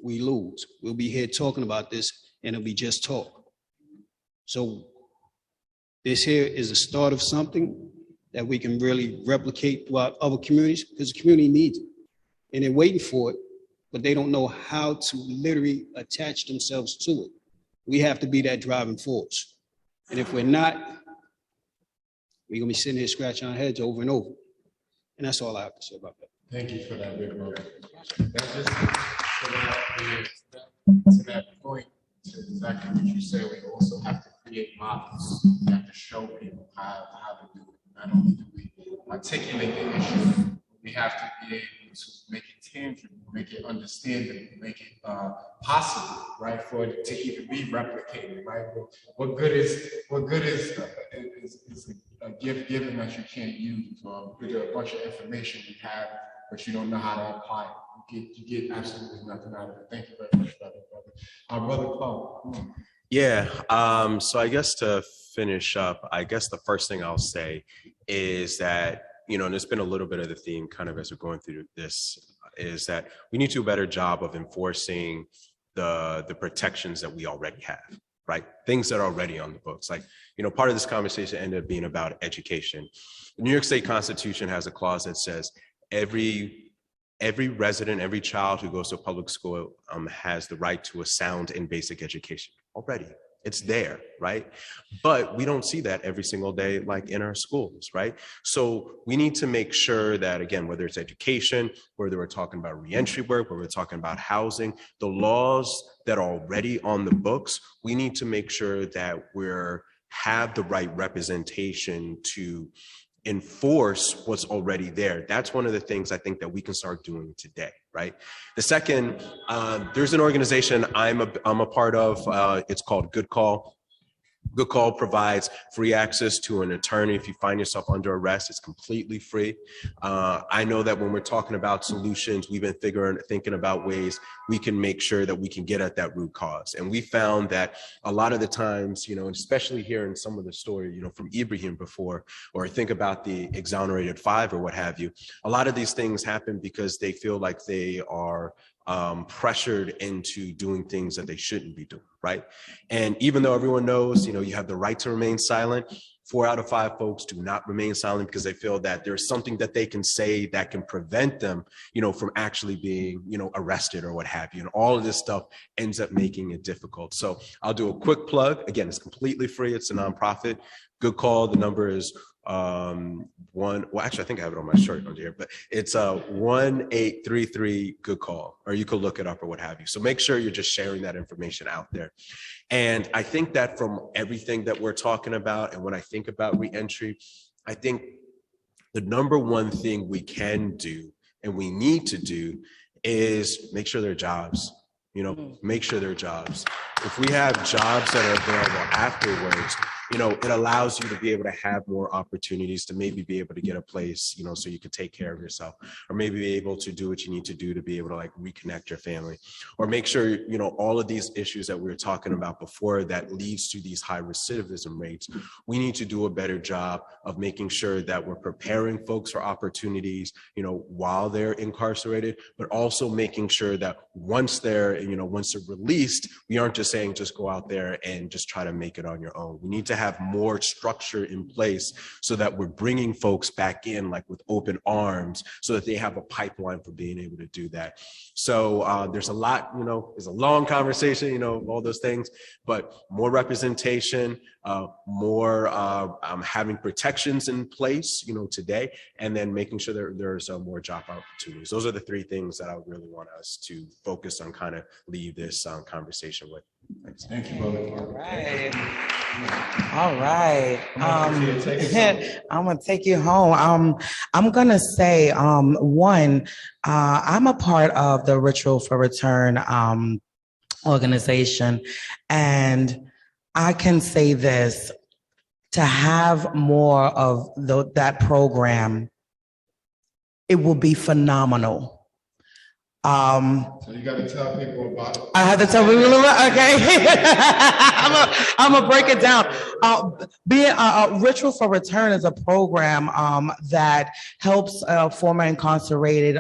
we lose. We'll be here talking about this, and it'll be just talk. So this here is the start of something that we can really replicate throughout other communities, because the community needs it. And they're waiting for it, but they don't know how to literally attach themselves to it. We have to be that driving force. And if we're not, we're going to be sitting here scratching our heads over and over. And that's all I have to say about that. Thank you for that, big brother. That's just to that point, to exactly what you said, we also have to create models. We have to show people how to do it. Not only do we articulate the issue, we have to be able to make it tangible, make it understandable, make it possible, right, for it to even be replicated, right? What good is a gift given that you can't use, or with a bunch of information you have, but you don't know how to apply it? You get absolutely nothing out of it. Thank you very much, brother. Brother Paul, come on. Yeah, so I guess to finish up, I guess the first thing I'll say is that, you know, and it's been a little bit of the theme kind of as we're going through this, is that we need to do a better job of enforcing the protections that we already have, right? Things that are already on the books. Like, you know, part of this conversation ended up being about education. The New York State Constitution has a clause that says every resident, every child who goes to a public school has the right to a sound and basic education. Already, it's there, right? But we don't see that every single day, like in our schools, right? So we need to make sure that, again, whether it's education, whether we're talking about reentry work, whether we're talking about housing, the laws that are already on the books, we need to make sure that have the right representation to enforce what's already there. That's one of the things I think that we can start doing today, right? The second, there's an organization I'm a part of. It's called Good Call. Good Call provides free access to an attorney if you find yourself under arrest. It's completely free. I know that when we're talking about solutions, we've been thinking about ways we can make sure that we can get at that root cause. And we found that a lot of the times, you know, especially here in some of the story, you know, from Ibrahim before, or think about the exonerated 5 or what have you, a lot of these things happen because they feel like they are pressured into doing things that they shouldn't be doing, right? And even though everyone knows, you know, you have the right to remain silent, 4 out of 5 folks do not remain silent because they feel that there's something that they can say that can prevent them, you know, from actually being, you know, arrested or what have you. And all of this stuff ends up making it difficult. So I'll do a quick plug. Again, it's completely free. It's a nonprofit. Good Call. The number is actually, I think I have it on my shirt on here, but it's 1833 Good Call, or you could look it up or what have you. So make sure you're just sharing that information out there. And I think that from everything that we're talking about, and when I think about reentry, I think the number one thing we can do and we need to do is make sure there are jobs. You know, make sure there are jobs. If we have jobs that are available afterwards, you know, it allows you to be able to have more opportunities to maybe be able to get a place, you know, so you can take care of yourself, or maybe be able to do what you need to do to be able to like reconnect your family, or make sure, you know, all of these issues that we were talking about before that leads to these high recidivism rates. We need to do a better job of making sure that we're preparing folks for opportunities, you know, while they're incarcerated, but also making sure that once they're, you know, once they're released, we aren't just saying, just go out there and just try to make it on your own. We need to have more structure in place so that we're bringing folks back in like with open arms so that they have a pipeline for being able to do that. So there's a lot, you know, it's a long conversation, you know, all those things, but more representation, more having protections in place, you know, today, and then making sure that there's more job opportunities. Those are the 3 things that I would really want us to focus on, kind of leave this conversation with. Thanks. Thank you, brother. All right. All right. I'm gonna take you home. I'm gonna say, one, I'm a part of the Ritual for Return organization, and I can say this: to have more of that program, it will be phenomenal. So you got to tell people about it. I have to tell people about it. Okay. I'm gonna break it down. Ritual for Return is a program that helps former incarcerated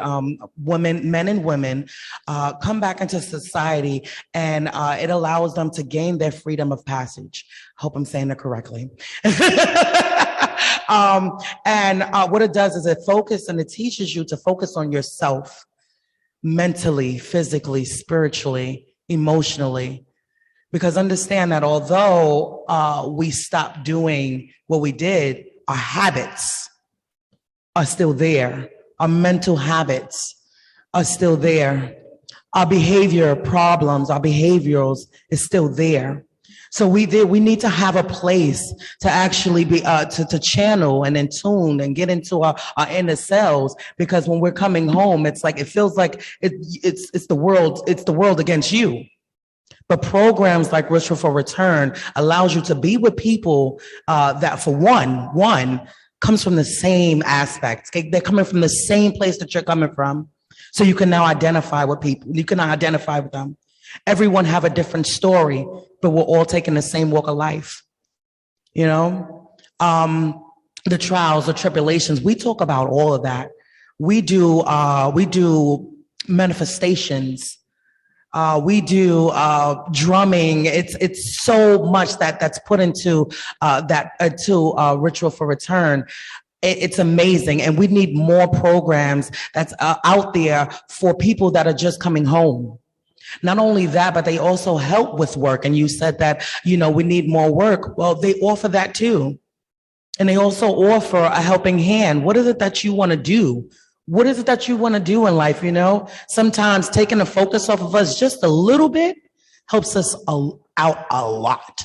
women, men and women, come back into society, and it allows them to gain their freedom of passage. Hope I'm saying it correctly. And what it does is it focuses and it teaches you to focus on yourself, mentally, physically, spiritually, emotionally, because understand that although we stopped doing what we did, our habits are still there. Our mental habits are still there. Our behavior problems, our behaviorals is still there. So we need to have a place to actually be, to channel and in tune and get into our inner selves, because when we're coming home, it's like, it feels like it's the world against you. But programs like Ritual for Return allows you to be with people that, for one comes from the same aspects. Okay? They're coming from the same place that you're coming from. So you can now identify with people. You can identify with them. Everyone have a different story, but we're all taking the same walk of life. You know, the trials, the tribulations, we talk about all of that. We do manifestations. We do drumming. It's so much that's put into Ritual for Return. It's amazing, and we need more programs that's out there for people that are just coming home. Not only that, but they also help with work. And you said that, you know, we need more work. Well, they offer that too. And they also offer a helping hand. What is it that you want to do? What is it that you want to do in life? You know, sometimes taking the focus off of us just a little bit helps us out a lot.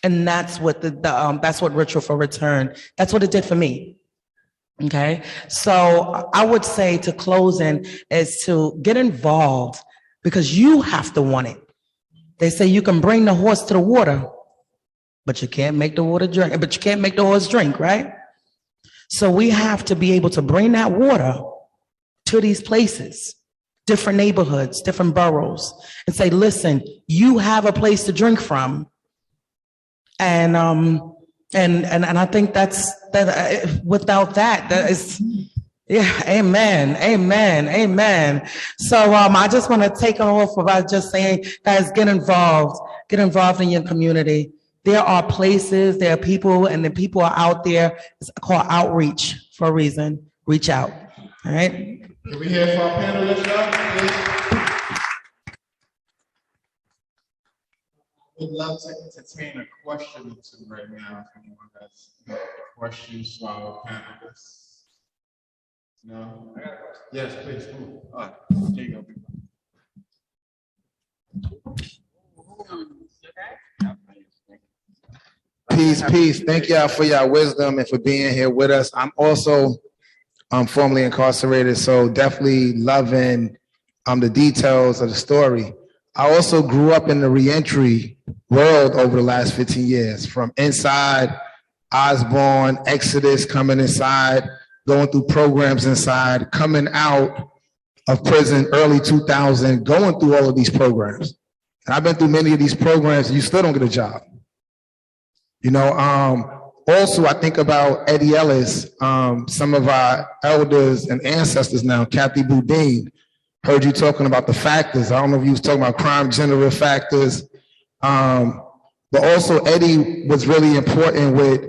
And that's what that's what Ritual for Return, that's what it did for me. Okay. So I would say, to close in, is to get involved, because you have to want it. They say you can bring the horse to the water, but you can't make the water drink, but you can't make the horse drink, right? So we have to be able to bring that water to these places, different neighborhoods, different boroughs, and say, listen, you have a place to drink from. And I think that without that is, yeah, amen, amen, amen. So I just want to take off about just saying, guys, get involved in your community. There are places, there are people, and the people are out there. It's called outreach for a reason. Reach out. All right. Can we hear from our panelists now, please? We'd love to entertain a question or two right now. If anyone has questions for our panelists. No? Yes, please. Come on. All right. There you go. Peace. Thank y'all for your wisdom and for being here with us. I'm also formerly incarcerated, so definitely loving the details of the story. I also grew up in the reentry world over the last 15 years, from inside Osborne, Exodus, coming inside, going through programs inside, coming out of prison early 2000, going through all of these programs. And I've been through many of these programs, and you still don't get a job. You know, also I think about Eddie Ellis, some of our elders and ancestors now, Kathy Boudin, heard you talking about the factors. I don't know if you was talking about crime generative factors, but also Eddie was really important with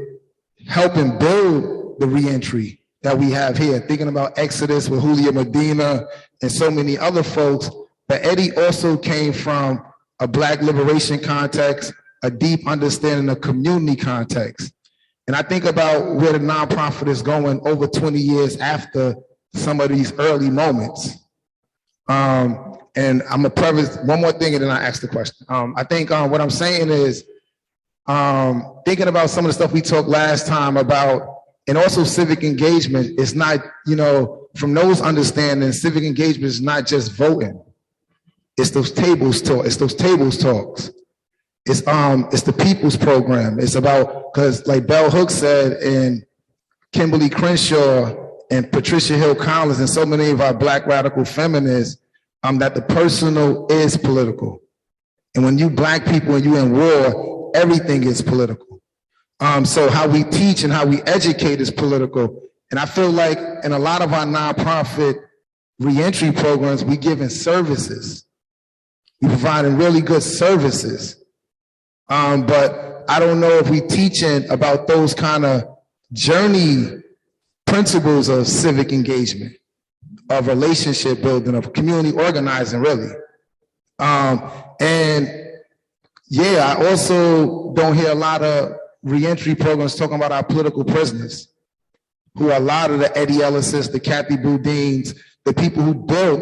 helping build the reentry that we have here, thinking about Exodus with Julio Medina and so many other folks. But Eddie also came from a Black liberation context, a deep understanding of community context. And I think about where the nonprofit is going over 20 years after some of these early moments. And I'm gonna preface one more thing and then I ask the question. I think what I'm saying is, thinking about some of the stuff we talked last time about, and also civic engagement, it's not, you know, from those understandings, civic engagement is not just voting. It's those tables talk, it's those tables talks. It's the people's program. It's about, because like Bell Hooks said, and Kimberly Crenshaw and Patricia Hill Collins and so many of our Black radical feminists, that the personal is political. And when you Black people and you in war, everything is political. So how we teach and how we educate is political. And I feel like in a lot of our nonprofit reentry programs, we giving services. We providing really good services. But I don't know if we teaching about those kind of journey principles of civic engagement, of relationship building, of community organizing, really. And yeah, I also don't hear a lot of reentry programs talking about our political prisoners, who are a lot of the Eddie Ellises, the Kathy Boudins, the people who built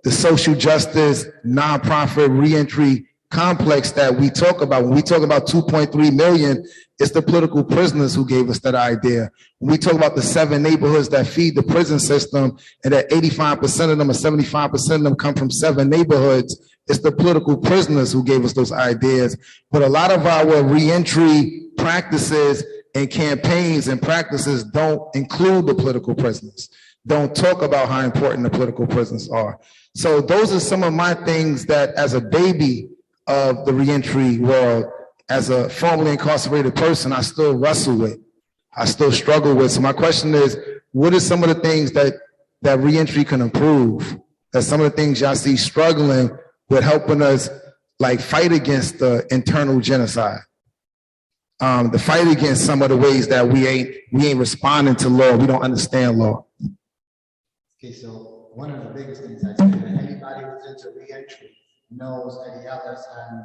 the social justice, nonprofit reentry complex that we talk about. When we talk about 2.3 million, it's the political prisoners who gave us that idea. When we talk about the 7 neighborhoods that feed the prison system, and that 85% of them or 75% of them come from 7 neighborhoods, it's the political prisoners who gave us those ideas. But a lot of our reentry practices and campaigns and practices don't include the political prisoners, don't talk about how important the political prisoners are. So those are some of my things that, as a baby of the reentry world, as a formerly incarcerated person, I still wrestle with, I still struggle with. So my question is, what are some of the things that reentry can improve? That some of the things y'all see struggling with helping us like fight against the internal genocide, the fight against some of the ways that we ain't responding to law, we don't understand law. Okay, so one of the biggest things I say that anybody who's into reentry knows Eddie Ellis and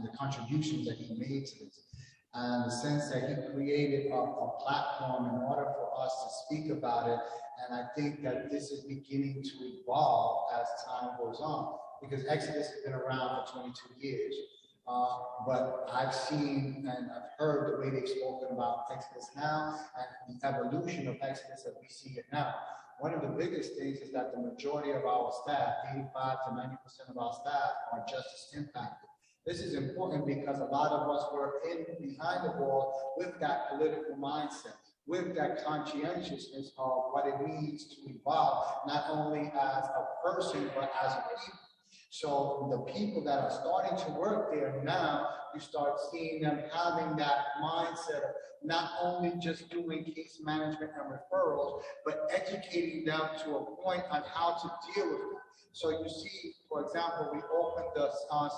the contributions that he made to this, and the sense that he created a platform in order for us to speak about it. And I think that this is beginning to evolve as time goes on, because Exodus has been around for 22 years. But I've seen and I've heard the way they've spoken about Exodus now and the evolution of Exodus as we see it now. One of the biggest things is that the majority of our staff, 85 to 90% of our staff, are justice impacted. This is important because a lot of us were behind the wall with that political mindset, with that conscientiousness of what it means to evolve, not only as a person, but as a people. So the people that are starting to work there now, you start seeing them having that mindset of not only just doing case management and referrals, but educating them to a point on how to deal with it. So you see, for example, we opened the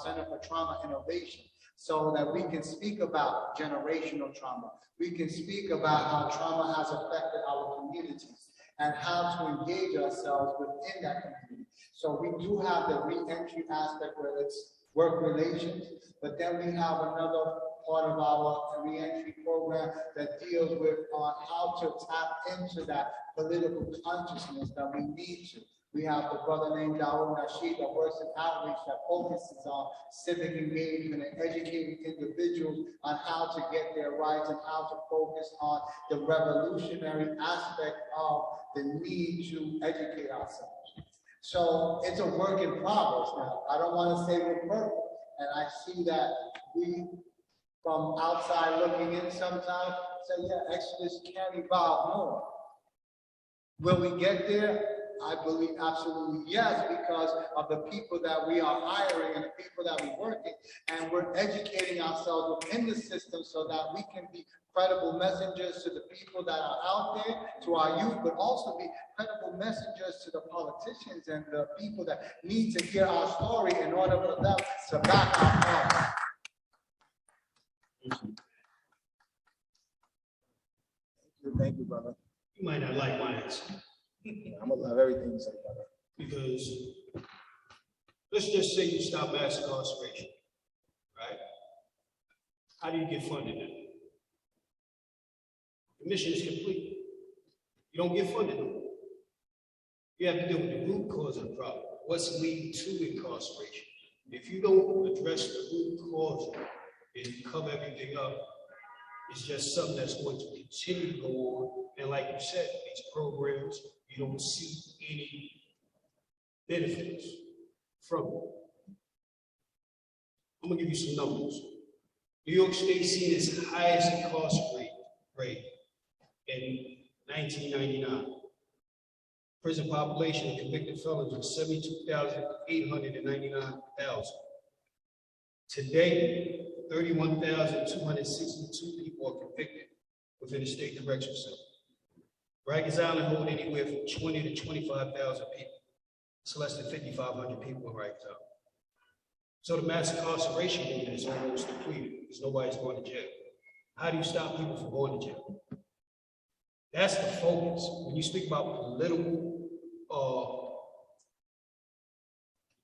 Center for Trauma Innovation so that we can speak about generational trauma. We can speak about how trauma has affected our communities and how to engage ourselves within that community. So we do have the re-entry aspect where it's work relations, but then we have another part of our re-entry program that deals with how to tap into that political consciousness that we need to. We have the brother named Jarrell Daniels that works in outreach that focuses on civic engagement and educating individuals on how to get their rights and how to focus on the revolutionary aspect of the need to educate ourselves. So it's a work in progress now. I don't want to say we're perfect. And I see that we, from outside looking in sometimes, say, yeah, Exodus can evolve more. Will we get there? I believe absolutely yes, because of the people that we are hiring and the people that we're working, and we're educating ourselves within the system so that we can be credible messengers to the people that are out there, to our youth, but also be credible messengers to the politicians and the people that need to hear our story in order for them to back our cause. Thank you, brother. You might not like my answer. I'm gonna love everything you say, brother. Because let's just say you stop mass incarceration, right? How do you get funded then? The mission is complete. You don't get funded. You have to deal with the root cause of the problem. What's leading to incarceration? If you don't address the root cause and cover everything up, it's just something that's going to continue to go on. And like you said, these programs, you don't see any benefits from it. I'm gonna give you some numbers. New York State seen its highest incarceration rate in 1999. Prison population of convicted felons was 72,899,000. Today, 31,262 people are convicted within the state correctional center. Rikers Island hold anywhere from 20 to 25,000 people. It's less than 5,500 people in Rikers Island. So the mass incarceration unit is almost depleted because nobody's going to jail. How do you stop people from going to jail? That's the focus. When you speak about political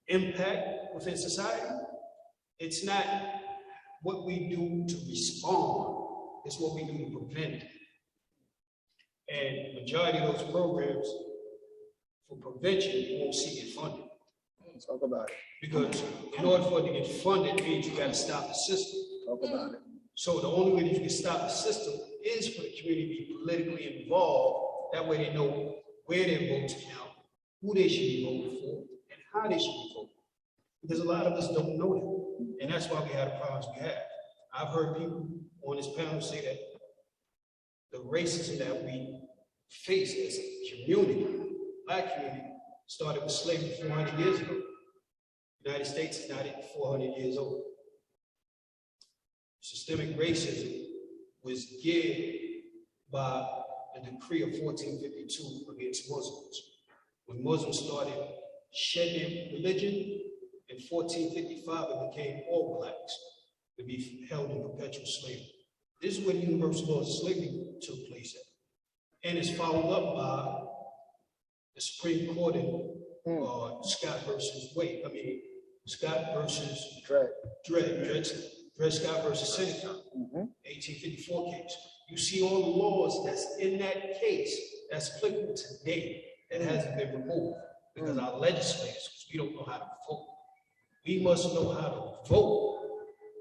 impact within society, it's not what we do to respond, it's what we do to prevent it. And the majority of those programs for prevention, you won't see it funded. Talk about it. Because in order for it to get funded, it means you got to stop the system. Talk about it. So the only way that you can stop the system is for the community to be politically involved. That way they know where their votes count, who they should be voting for, and how they should be voting. Because a lot of us don't know that. And that's why we have the problems we have. I've heard people on this panel say that the racism that we face as a community, Black community, started with slavery 400 years ago. The United States is not even 400 years old. Systemic racism was geared by the decree of 1452 against Muslims. When Muslims started shedding religion, in 1455 it became all Blacks to be held in perpetual slavery. This is where the universal laws of slavery took place at. And it's followed up by the Supreme Court in Scott versus Scott versus Dred Scott versus Seneca, 1854 case. You see all the laws that's in that case that's applicable today that hasn't been removed because our legislators, we don't know how to vote. We must know how to vote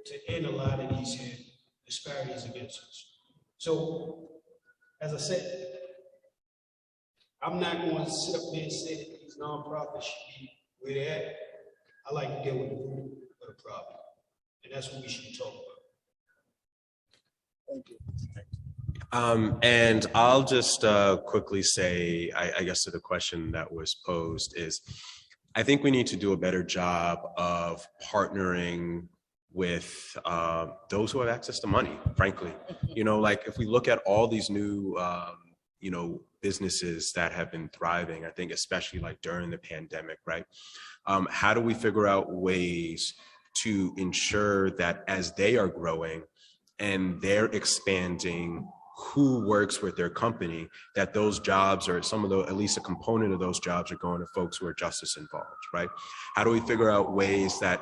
to end a lot of these disparities against us. So, as I said, I'm not going to sit up there and say that these nonprofits should be where they're at. I like to deal with the root of the problem. And that's what we should be talking about. Thank you. And I'll just quickly say, I guess to the question that was posed is, I think we need to do a better job of partnering with those who have access to money, frankly. You know, like if we look at all these new, you know, businesses that have been thriving, I think especially like during the pandemic, right? How do we figure out ways to ensure that as they are growing and they're expanding who works with their company, that those jobs or some of the, at least a component of those jobs are going to folks who are justice involved, right? How do we figure out ways that,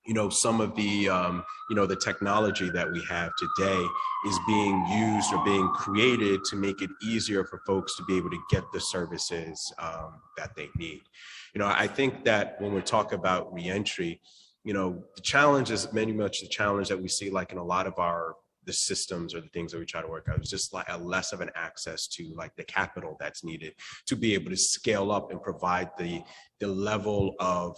you know, some of the, you know, the technology that we have today is being used or being created to make it easier for folks to be able to get the services that they need. You know, I think that when we talk about reentry, you know, the challenge is very much the challenge that we see like in a lot of the systems or the things that we try to work out. It's just like a less of an access to like the capital that's needed to be able to scale up and provide the level of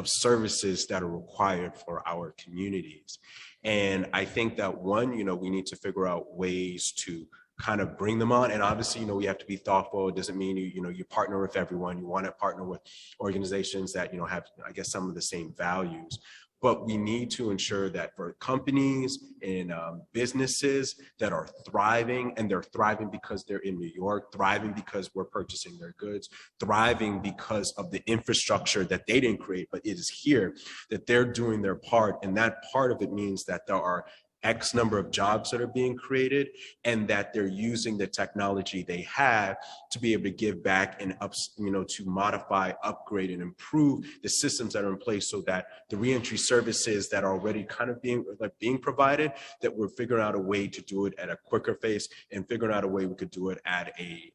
services that are required for our communities. And I think that one, you know, we need to figure out ways to kind of bring them on. And obviously, you know, we have to be thoughtful. It doesn't mean you partner with everyone. You want to partner with organizations that, you know, have, I guess, some of the same values. But we need to ensure that for companies and businesses that are thriving, and they're thriving because they're in New York, thriving because we're purchasing their goods, thriving because of the infrastructure that they didn't create, but it is here, that they're doing their part. And that part of it means that there are X number of jobs that are being created, and that they're using the technology they have to be able to give back and to modify, upgrade, and improve the systems that are in place, so that the reentry services that are already kind of being provided, that we're figuring out a way to do it at a quicker pace, and figuring out a way we could do it at a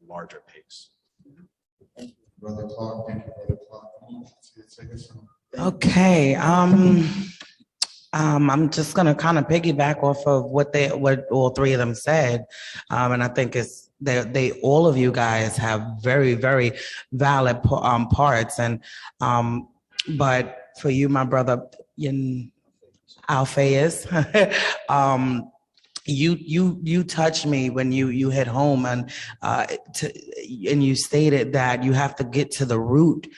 larger pace. Thank you, Brother Clark. Thank you, Brother Clark. Okay. I'm just gonna kind of piggyback off of what all three of them said, and I think it's all of you guys have very, very valid parts, and but for you, my brother, Alpheaus, you touched me when you hit home, and you stated that you have to get to the root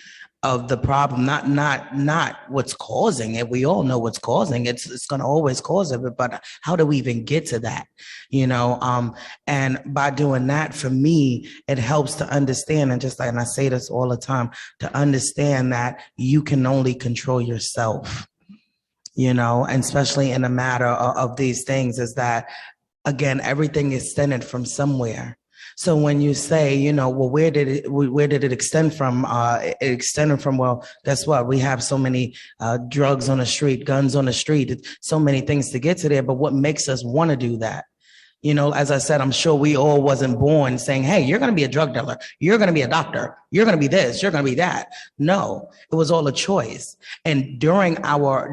of the problem, not what's causing it. We all know what's causing it. It's going to always cause it, but how do we even get to that? And by doing that, for me, it helps to understand, and I say this all the time, to understand that you can only control yourself, and especially in a matter of these things, is that, again, everything is centered from somewhere. So when you say, well, where did it extend from? It extended from, well, guess what? We have so many drugs on the street, guns on the street, so many things to get to there. But what makes us want to do that? You know, as I said, I'm sure we all wasn't born saying, hey, you're going to be a drug dealer. You're going to be a doctor. You're going to be this. You're going to be that. No, it was all a choice. And during our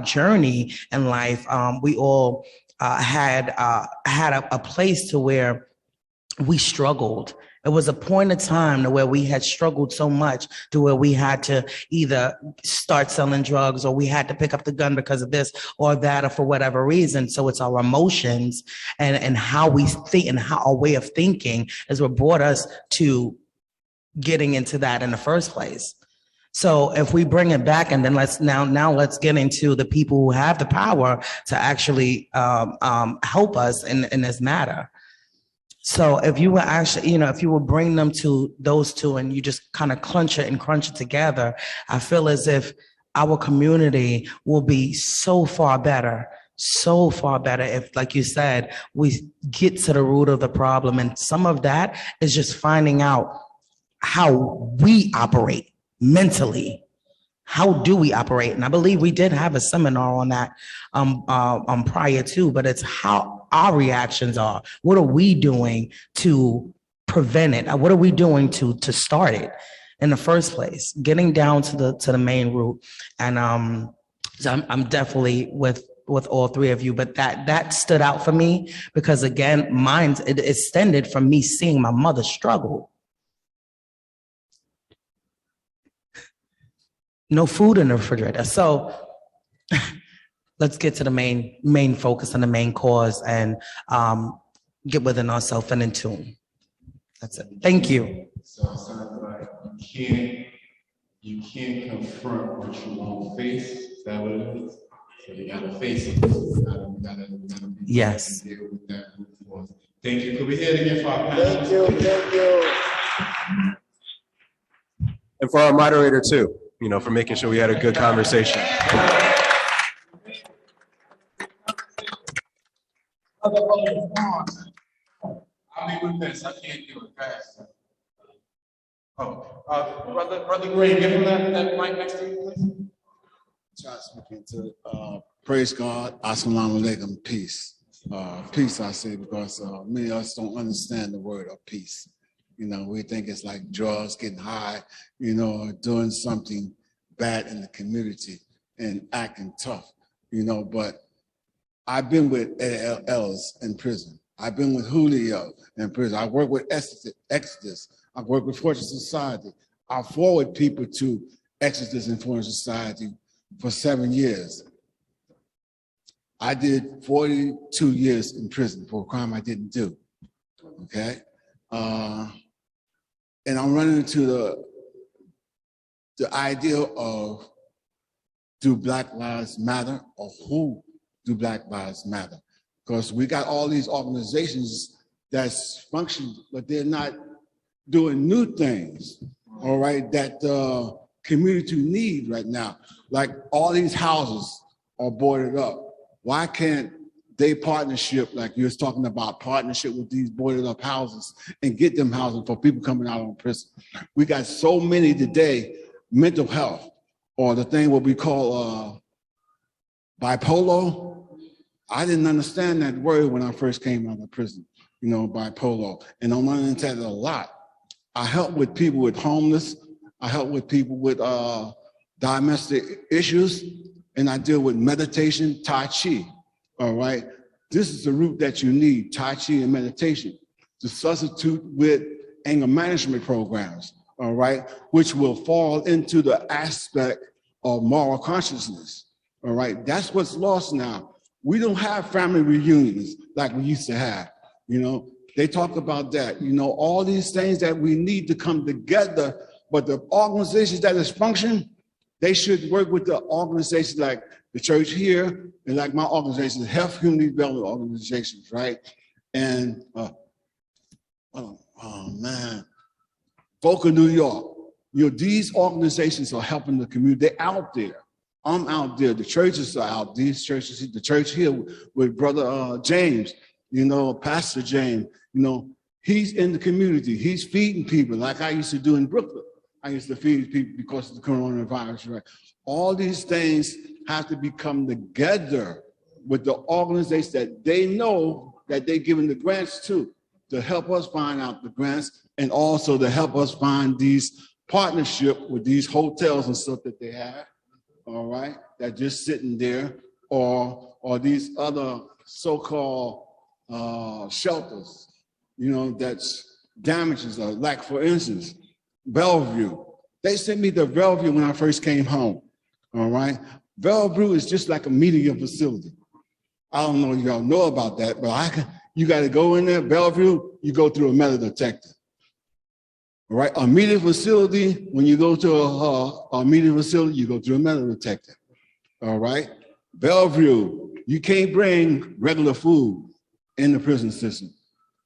journey in life, we all had a place to where we struggled. It was a point of time to where we had struggled so much to where we had to either start selling drugs or we had to pick up the gun because of this or that or for whatever reason. So it's our emotions and how we think and how our way of thinking is what brought us to getting into that in the first place. So if we bring it back and then let's get into the people who have the power to actually help us in this matter. So if you were actually, if you would bring them to those two and you just kind of crunch it together, I feel as if our community will be so far better if, like you said, we get to the root of the problem. And some of that is just finding out how we operate mentally. How do we operate? And I believe we did have a seminar on that prior to, but it's how our reactions are. What are we doing to prevent it? What are we doing to start it in the first place? Getting down to the main root. And so I'm definitely with all three of you, but that stood out for me because again, it extended from me seeing my mother struggle. No food in the refrigerator. So let's get to the main focus and the main cause and get within ourselves and in tune. That's it. Thank you. So it sounds like you can't confront what you won't face. Is that what it is? So you gotta face it. You gotta be yes. Deal with that force. Thank you. Could we hear it again for our panel? Thank you. And for our moderator too, for making sure we had a good conversation. I'll be with this. I can't do it fast. Brother Green, give him that mic next to you, please. Try speaking to praise God, assalamu alaikum, peace. Peace, I say, because many of us don't understand the word of peace. We think it's like drugs, getting high, doing something bad in the community and acting tough, but I've been with Ellis in prison. I've been with Julio in prison. I work with Exodus. I work with Fortune Society. I forward people to Exodus and Fortune Society for 7 years. I did 42 years in prison for a crime I didn't do, okay? And I'm running into the idea of do Black Lives Matter or who do Black Lives Matter? Because we got all these organizations that's functioning, but they're not doing new things, all right, that the community need right now. Like all these houses are boarded up. Why can't they partnership, like you was talking about partnership with these boarded up houses and get them housing for people coming out of prison? We got so many today, mental health, or the thing what we call bipolar. I didn't understand that word when I first came out of prison, bipolar. And I'm learning that a lot. I help with people with homeless. I help with people with domestic issues. And I deal with meditation, Tai Chi, all right? This is the root that you need, Tai Chi and meditation, to substitute with anger management programs, all right? Which will fall into the aspect of moral consciousness, all right? That's what's lost now. We don't have family reunions like we used to have, They talk about that, all these things that we need to come together, but the organizations that is functioning, they should work with the organizations like the church here and like my organization, the Health Community Development Organizations, right? And, Folk of New York. These organizations are helping the community. They're out there. I'm out there. The churches are out. These churches, the church here with Brother James, Pastor James, he's in the community. He's feeding people like I used to do in Brooklyn. I used to feed people because of the coronavirus, right? All these things have to become together with the organizations that they know that they're giving the grants to help us find out the grants and also to help us find these partnership with these hotels and stuff that they have, all right, that just sitting there, or these other so-called shelters, you know, that's damages, like for instance, Bellevue. They sent me to Bellevue when I first came home, all right? Bellevue is just like a media facility. I don't know if y'all know about that, but you got to go in there, Bellevue, you go through a metal detector. All right, a media facility, when you go to a media facility, you go through a metal detector. All right, Bellevue, you can't bring regular food in the prison system.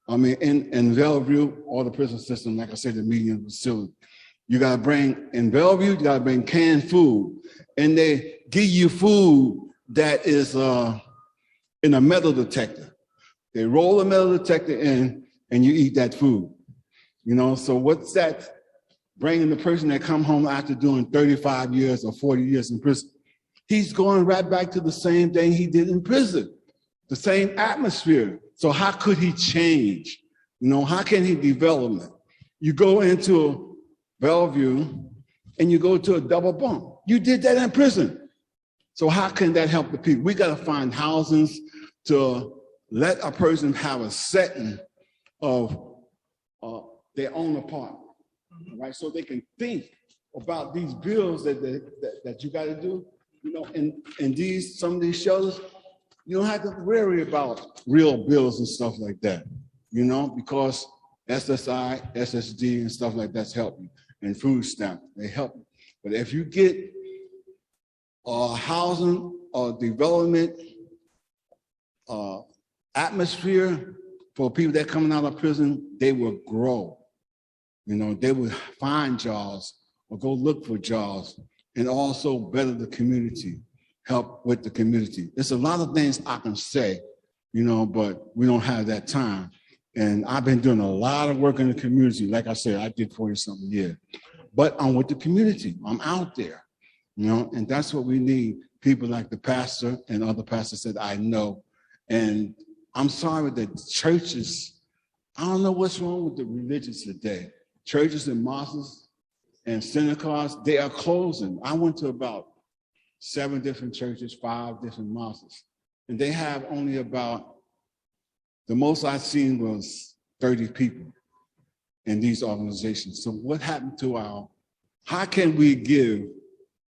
I mean, in Bellevue or the prison system, like I said, the media facility. You gotta bring, in Bellevue, you gotta bring canned food. And they give you food that is in a metal detector. They roll a metal detector in and you eat that food. You know, so what's that bringing the person that come home after doing 35 years or 40 years in prison? He's going right back to the same thing he did in prison, the same atmosphere. So how could he change? You know, how can he develop it? You go into Bellevue and you go to a double bunk. You did that in prison. So how can that help the people? We got to find housings to let a person have a setting of their own apartment, right? So they can think about these bills that you got to do. You know, in some of these shelters, you don't have to worry about real bills and stuff like that, you know, because SSI, SSD and stuff like that's helping, and food stamp, they help you. But if you get housing or development atmosphere for people that coming out of prison, they will grow. You know, they will find jobs or go look for jobs and also better the community, help with the community. There's a lot of things I can say, you know, but we don't have that time. And I've been doing a lot of work in the community. Like I said, I did 40-something years. But I'm with the community. I'm out there, you know, and that's what we need. People like the pastor and other pastors that I know. And I'm sorry that churches, I don't know what's wrong with the religions today. Churches and mosques and synagogues, they are closing. I went to about 7 different churches, 5 different mosques, and they have only about, the most I've seen was 30 people in these organizations. So what happened to how can we give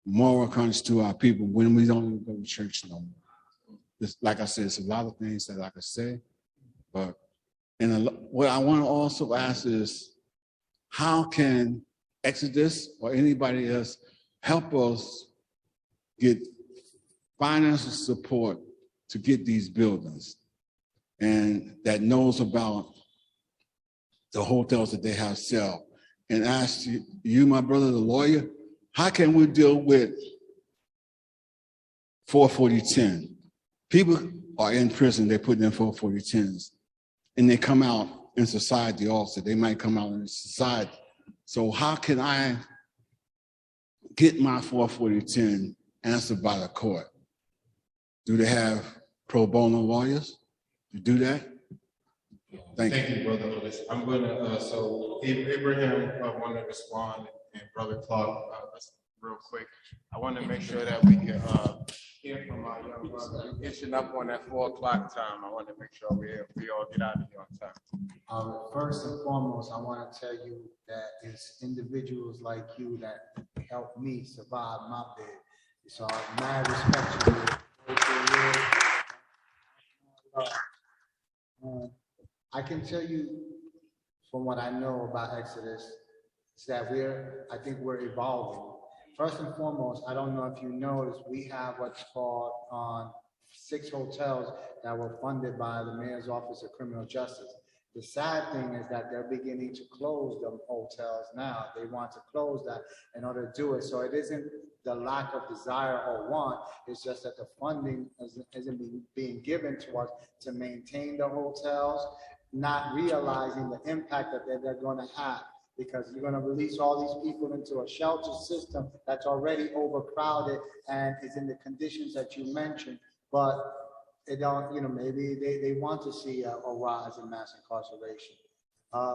moral conscience to our people when we don't even go to church no more? Like I said, it's a lot of things that I could say, but what I want to also ask is, how can Exodus or anybody else help us get financial support to get these buildings, and that knows about the hotels that they have sell? And ask you, my brother, the lawyer, how can we deal with 44010? People are in prison, they put in 44010s, and they come out in society also. They might come out in society. So how can I get my 44010 answered by the court? Do they have pro bono lawyers to do that? Thank you, Brother Otis. I'm gonna, so Ibrahim want to respond, and Brother Clark, real quick. I want to make sure that we can hear from our young brother. We're itching up on that 4 o'clock time. I want to make sure we all get out of here on time. First and foremost, I want to tell you that it's individuals like you that helped me survive my bid. So I have mad respect to you. I can tell you from what I know about Exodus is that I think we're evolving. First and foremost, I don't know if you noticed, we have what's called 6 hotels that were funded by the Mayor's Office of Criminal Justice. The sad thing is that they're beginning to close the hotels now. They want to close that in order to do it. So it isn't the lack of desire or want, it's just that the funding isn't being given to us to maintain the hotels, not realizing the impact that they're going to have, because you're going to release all these people into a shelter system that's already overcrowded and is in the conditions that you mentioned. But they don't, maybe they want to see a rise in mass incarceration.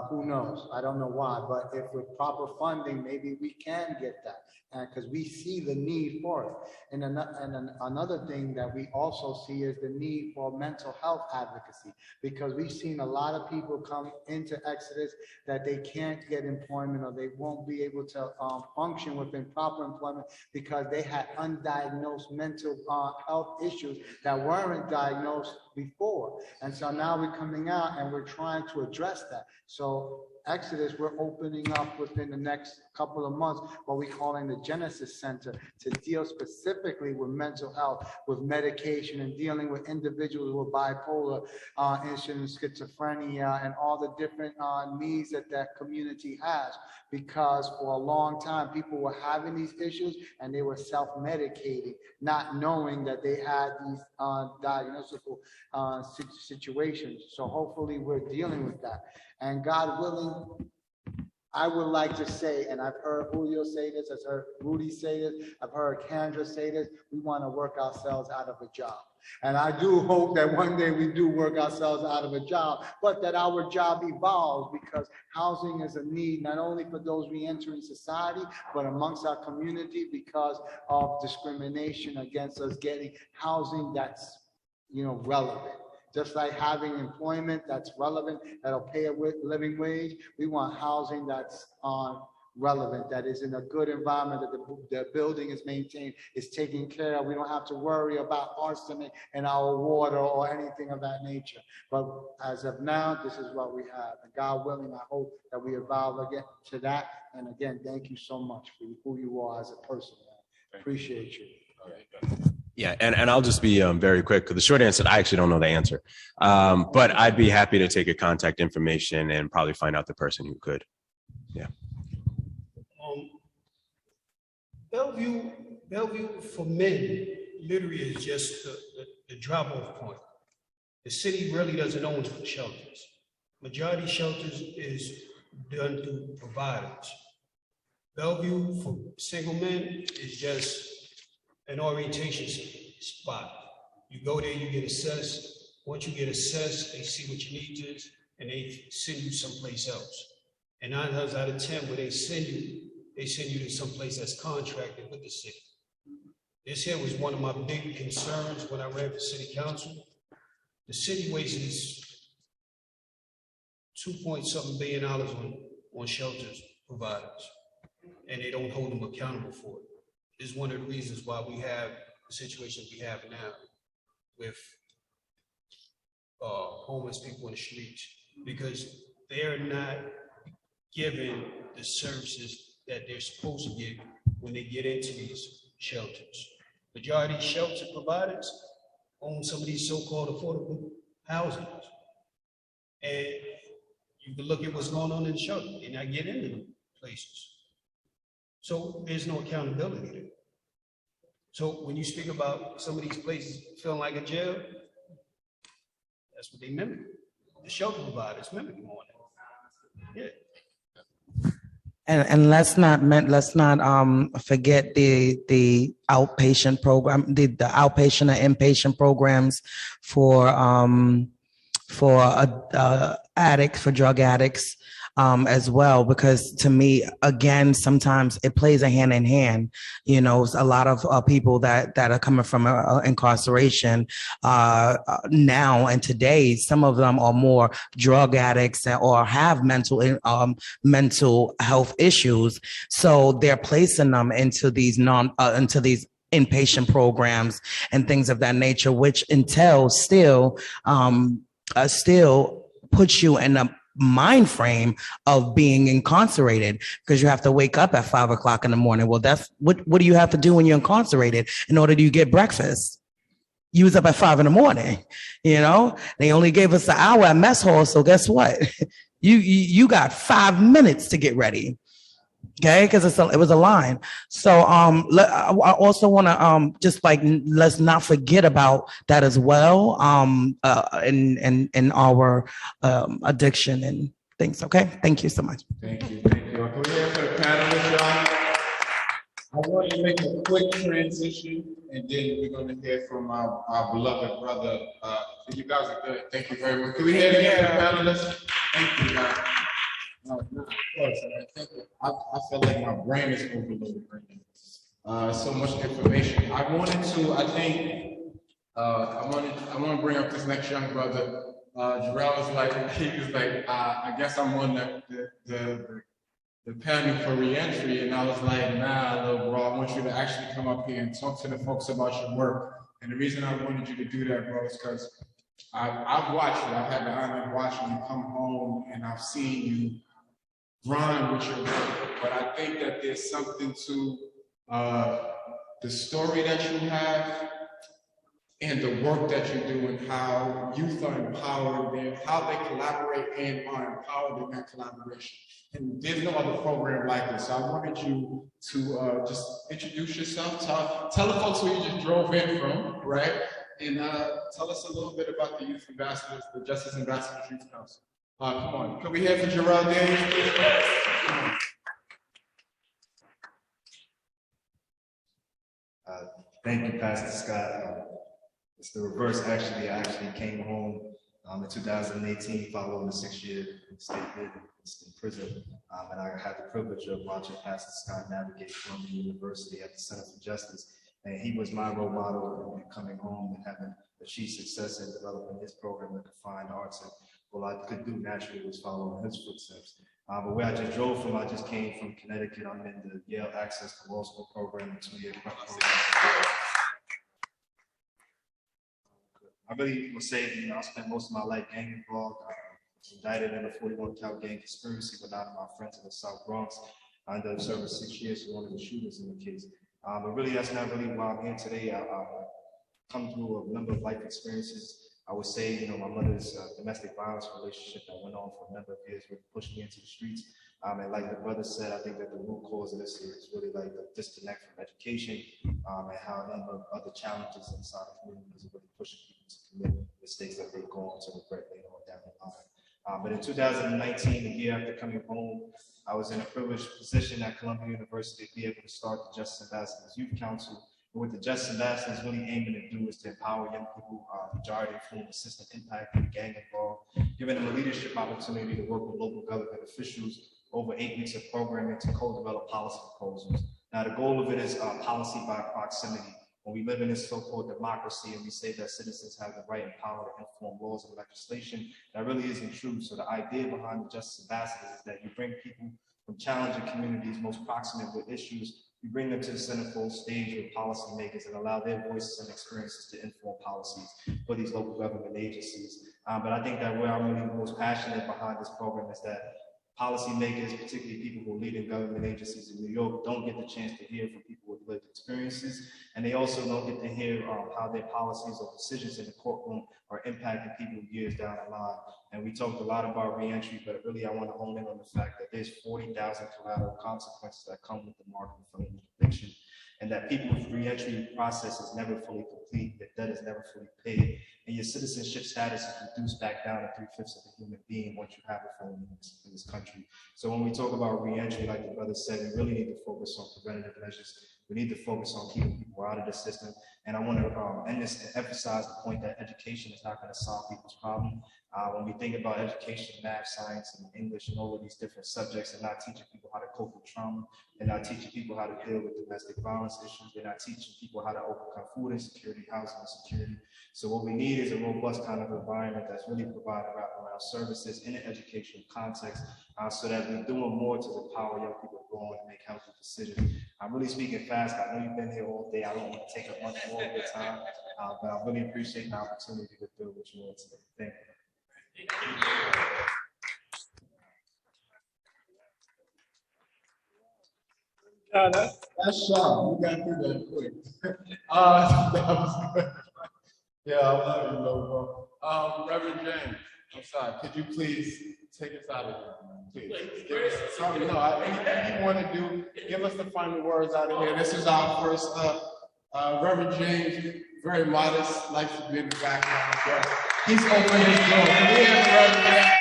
Who knows? I don't know why, but if with proper funding, maybe we can get that, because we see the need for it. And another thing that we also see is the need for mental health advocacy, because we've seen a lot of people come into Exodus that they can't get employment, or they won't be able to function within proper employment because they had undiagnosed mental health issues that weren't diagnosed before. And so now we're coming out and we're trying to address that. So Exodus, we're opening up within the next couple of months what we call in the Genesis Center to deal specifically with mental health, with medication, and dealing with individuals with bipolar issues, schizophrenia, and all the different needs that that community has. Because for a long time, people were having these issues and they were self-medicating, not knowing that they had these diagnosable situations. So hopefully we're dealing with that. And God willing, I would like to say, and I've heard Julio say this, I've heard Rudy say this, I've heard Kendra say this, we want to work ourselves out of a job. And I do hope that one day we do work ourselves out of a job, but that our job evolves, because housing is a need not only for those re-entering society, but amongst our community because of discrimination against us getting housing that's, relevant. Just like having employment that's relevant, that'll pay a living wage, we want housing that's relevant, that is in a good environment, that the building is maintained, is taken care of. We don't have to worry about arsenic in our water or anything of that nature. But as of now, this is what we have. And God willing, I hope that we evolve again to that. And again, thank you so much for who you are as a person. Appreciate you. All right. Yeah, and I'll just be very quick, because the short answer, I actually don't know the answer. But I'd be happy to take your contact information and probably find out the person who could. Yeah. Bellevue for men literally is just the drop-off point. The city really doesn't own shelters. Majority shelters is done through providers. Bellevue for single men is just an orientation spot. You go there, you get assessed. Once you get assessed, they see what your needs is, and they send you someplace else. And 9 times out of 10, where they send you to someplace that's contracted with the city. This here was one of my big concerns when I ran for city council. The city wastes $2.something billion on shelters providers, and they don't hold them accountable for it. Is one of the reasons why we have the situation we have now with homeless people in the streets, because they're not given the services that they're supposed to get when they get into these shelters. Majority shelter providers own some of these so-called affordable housing. And you can look at what's going on in the shelter and not get into them places. So there's no accountability there. So when you speak about some of these places feeling like a jail, that's what they mimic. The shelter providers mimic them on it. Yeah. And let's not forget the outpatient program, the outpatient and inpatient programs for addicts, for drug addicts, as well, because to me, again, sometimes it plays a hand in hand. A lot of people that are coming from incarceration now and today, some of them are more drug addicts or have mental health issues. So they're placing them into these inpatient programs and things of that nature, which entails still puts you in a mind frame of being incarcerated, because you have to wake up at 5 o'clock in the morning. Well, that's what do you have to do when you're incarcerated in order to get breakfast? You was up at 5 in the morning. They only gave us an hour at mess hall, so guess what? You got 5 minutes to get ready. Okay, because it was a line. So I also want to let's not forget about that as well. In our addiction and things. Okay, thank you so much. Thank you. Thank you. We're here for the panelists, y'all. I want to make a quick transition and then we're going to hear from our beloved brother. You guys are good. Thank you very much. Can we hear it again, panelists? Thank you, guys. No, of course. I feel like my brain is overloaded right now. So much information. I want to bring up this next young brother. Jarrell was like, I guess I'm on the panel for reentry, and I was like, nah, little bro, I want you to actually come up here and talk to the folks about your work. And the reason I wanted you to do that, bro, is because I've watched you. I've had the honor of watching you come home, and I've seen you grind with your work. But I think that there's something to the story that you have and the work that you do, and how youth are empowered, and how they collaborate and are empowered in that collaboration. And there's no other program like this. So I wanted you to just introduce yourself, tell the folks where you just drove in from, right? And tell us a little bit about the Youth Ambassadors, the Justice Ambassadors Youth Council. Come on, can we hear from Jarrell Daniels? Thank you, Pastor Scott. It's the reverse, actually. I actually came home in 2018 following a 6-year state in prison. And I had the privilege of watching Pastor Scott navigate Columbia University at the Center for Justice. And he was my role model in coming home and having achieved success in developing his program that confined arts. And what I could do naturally was follow in his footsteps. But where I just drove from, I just came from Connecticut. I'm in the Yale Access to Law School program, a 2-year prep program. I really would say, I spent most of my life gang involved. I was indicted in a 41-count gang conspiracy with 9 of my friends in the South Bronx. I ended up serving 6 years for one of the shooters in the case. But really, that's not really why I'm here today. I come through a number of life experiences. I would say, my mother's domestic violence relationship that went on for a number of years really pushed me into the streets. And like the brother said, I think that the root cause of this is really like the disconnect from education and how a number of other challenges inside the community is really pushing people to commit mistakes that they go on to regret later on down the line. But in 2019, a year after coming home, I was in a privileged position at Columbia University to be able to start the Justice Ambassadors Youth Council. And what the Justice Ambassadors really aiming to do is to empower young people, majority from assistant impact and gang involved, giving them a leadership opportunity to work with local government officials over 8 weeks of programming to co-develop policy proposals. Now, the goal of it is policy by proximity. When we live in this so-called democracy and we say that citizens have the right and power to inform laws and legislation, that really isn't true. So the idea behind the Justice Ambassadors is that you bring people from challenging communities most proximate with issues, you bring them to the centerfold stage with policymakers and allow their voices and experiences to inform policies for these local government agencies. But I think that where I'm really most passionate behind this program is that policymakers, particularly people who lead in government agencies in New York, don't get the chance to hear from people with lived experiences. And they also don't get to hear how their policies or decisions in the courtroom are impacting people years down the line. And we talked a lot about reentry, but really I want to hone in on the fact that there's 40,000 collateral consequences that come with the mark of felony conviction, and that people's reentry process is never fully complete, their debt is never fully paid, and your citizenship status is reduced back down to 3/5 of a human being once you have a felony in this country. So when we talk about reentry, like the brother said, we really need to focus on preventative measures. We need to focus on keeping people out of the system. And I want to end this and emphasize the point that education is not going to solve people's problem. When we think about education, math, science, and English, and all of these different subjects, they're not teaching people how to cope with trauma. They're not teaching people how to deal with domestic violence issues. They're not teaching people how to overcome food insecurity, housing insecurity. So what we need is a robust kind of environment that's really providing wraparound services in an educational context, so that we're doing more to empower young people to go on and make healthy decisions. I'm really speaking fast. I know you've been here all day. I don't want to take up much more of your time, but I really appreciate the opportunity to do what you want today. Thank you. That's sharp. You got through that quick. That was good. Yeah, I love you, bro. Reverend James, I'm sorry. Could you please take us out of here? Please. Anything you want to do, give us the final words out of here. This is our first Reverend James, very modest, likes to be in the background. He's opening his door. Can we have Reverend James?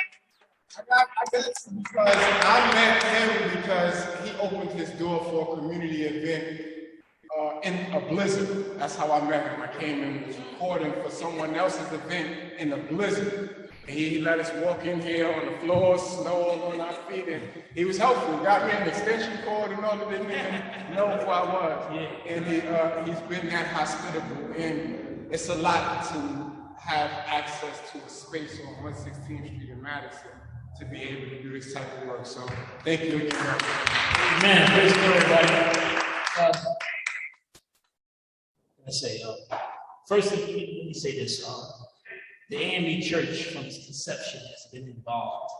I got this because I met him because he opened his door for a community event in a blizzard. That's how I met him. I came in, was recording for someone else's event in a blizzard. And he let us walk in here on the floor, snow all on our feet, and he was helpful. He got me an extension cord in order to know who I was. And he's been that hospitable. And it's a lot to have access to a space on 116th Street in Madison to be able to do this type of work. So thank you again. Amen. Praise the Lord, everybody. First, let me say this. The A.M.E. Church, from its conception, has been involved,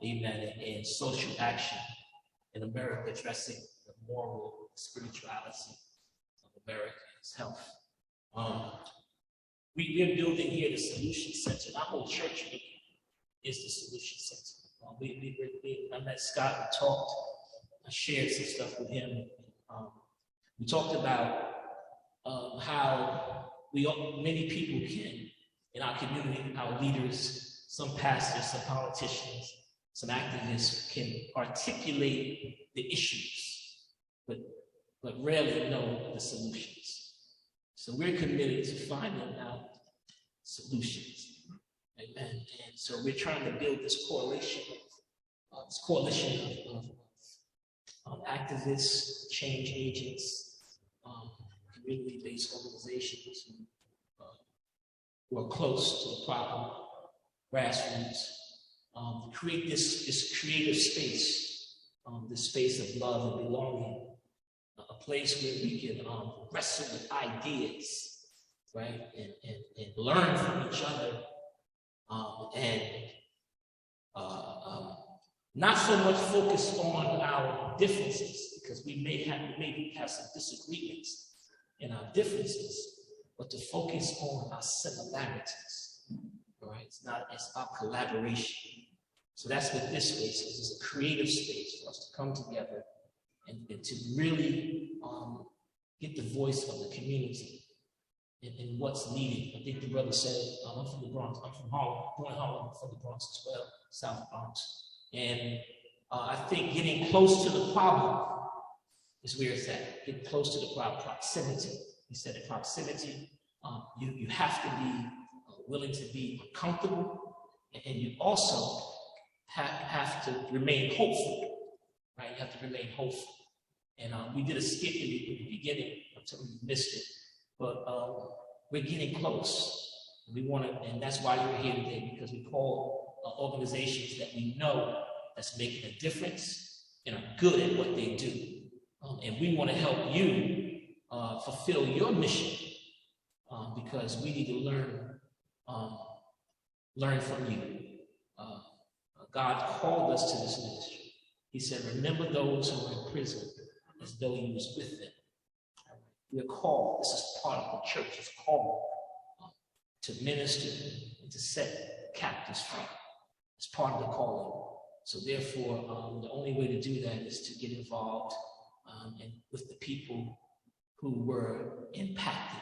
amen, in social action in America, addressing the moral spirituality of Americans' health. We're building here the Solution Center. Our whole church is the Solution Center. I met Scott, we talked, I shared some stuff with him. We talked about how many people can, in our community, our leaders, some pastors, some politicians, some activists can articulate the issues, but rarely know the solutions. So we're committed to finding out solutions. Amen. And so we're trying to build this coalition of activists, change agents, community-based organizations who are close to the problem, grassroots, create this creative space, this space of love and belonging, a place where we can wrestle with ideas, right, and learn from each other, and not so much focus on our differences, because we may have some disagreements in our differences, but to focus on our similarities, all right? It's our collaboration. So that's what this space is. It's a creative space for us to come together and to really get the voice of the community and what's needed. I think the brother said, I'm from the Bronx, I'm from Harlem, born in Harlem, I'm from the Bronx as well, South Bronx. And I think getting close to the problem is where it's at. Getting close to the problem, proximity. He said it, proximity. You have to be willing to be uncomfortable, and you also have to remain hopeful, right? You have to remain hopeful. And we did a skit in the beginning until we missed it, but we're getting close. We want to, and that's why you're here today, because we call organizations that we know that's making a difference and are good at what they do. And we want to help you fulfill your mission, because we need to learn from you. God called us to this ministry. He said, remember those who are in prison as though you was with them. We're called, this is part of the church's call, to minister and to set captives free. It's part of the calling. So therefore, the only way to do that is to get involved and with the people who were impacted.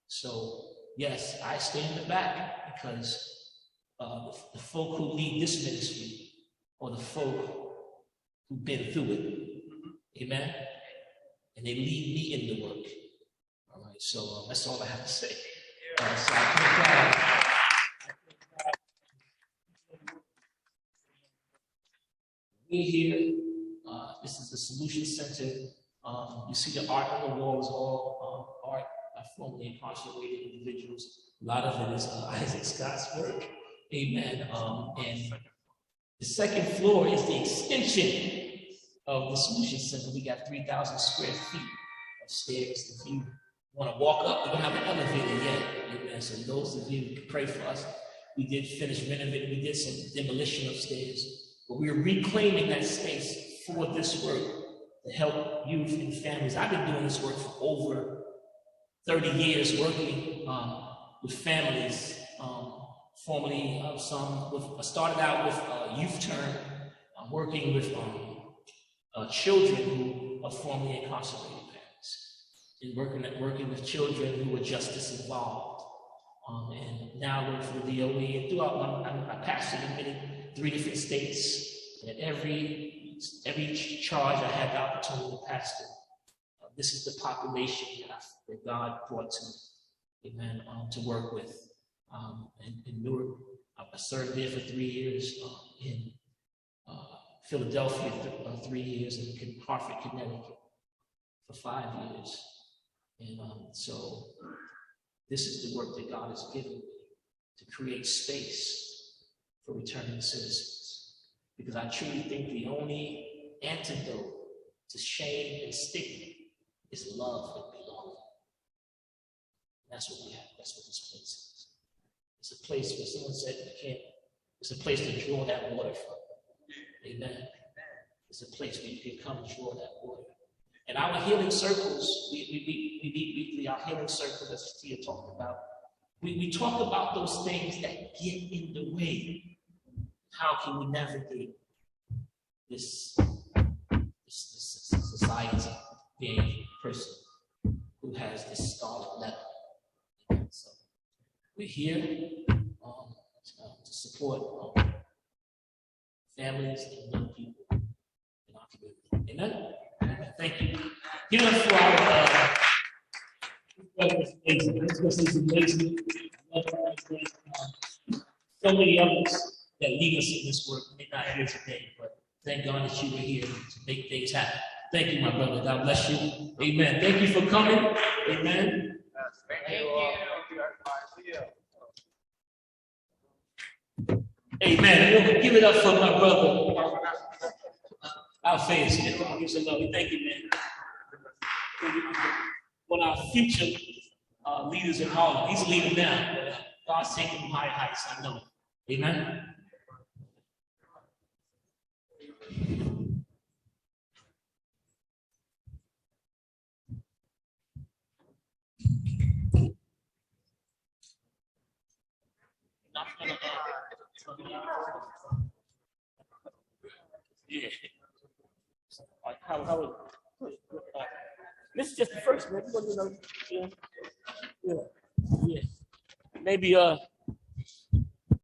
So yes, I stay in the back because the folk who lead this ministry are the folk who've been through it. Amen? And they lead me in the work. All right, so that's all I have to say. So I we're here. This is the Solution Center. You see the art on the walls, all art by formerly incarcerated individuals. A lot of it is Isaac Scott's work. Amen. And the second floor is the extension of the Solution Center. We got 3,000 square feet of stairs. If you want to walk up, we don't have an elevator yet. Amen. So those of you can pray for us. We did finish renovating. We did some demolition upstairs. But we're reclaiming that space for this work to help youth and families. I've been doing this work for over 30 years, working with families. Formerly, I started out with Youth Turn. I'm working with children who are formerly incarcerated parents, and working with children who are justice involved. And now I work for the DOE, and throughout I pastored in 3 different states. And at every charge, I had the opportunity to pastor This is the population that God brought to, amen, to work with. In Newark, I served there for 3 years, in Philadelphia 3 years, and Hartford, Connecticut for 5 years. And so this is the work that God has given me, to create space for returning citizens. Because I truly think the only antidote to shame and stigma is love and belonging. That's what we have. That's what this place is. It's a place where someone said you can't, it's a place to draw that water from. Amen. It's a place where you can come and draw that water. And our healing circles, we meet weekly, our healing circles, as Tia talked about. We talk about those things that get in the way. How can we navigate this society, being a person who has this scarlet letter? So we're here to support families and young people in our community. Amen? Thank you. Give it up for our it's amazing. So many others that lead us in this work may not here today, but thank God that you were here to make things happen. Thank you, my brother. God bless you. Amen. Thank you for coming. Amen. Thank you. Amen. We'll give it up for my brother. Alpheaus. Give us a love. Thank you, man. One of our future leaders in Harlem. He's a leader now. God's taking him higher heights. I know. Amen. Yeah. How this is just the first, man. Yeah. Maybe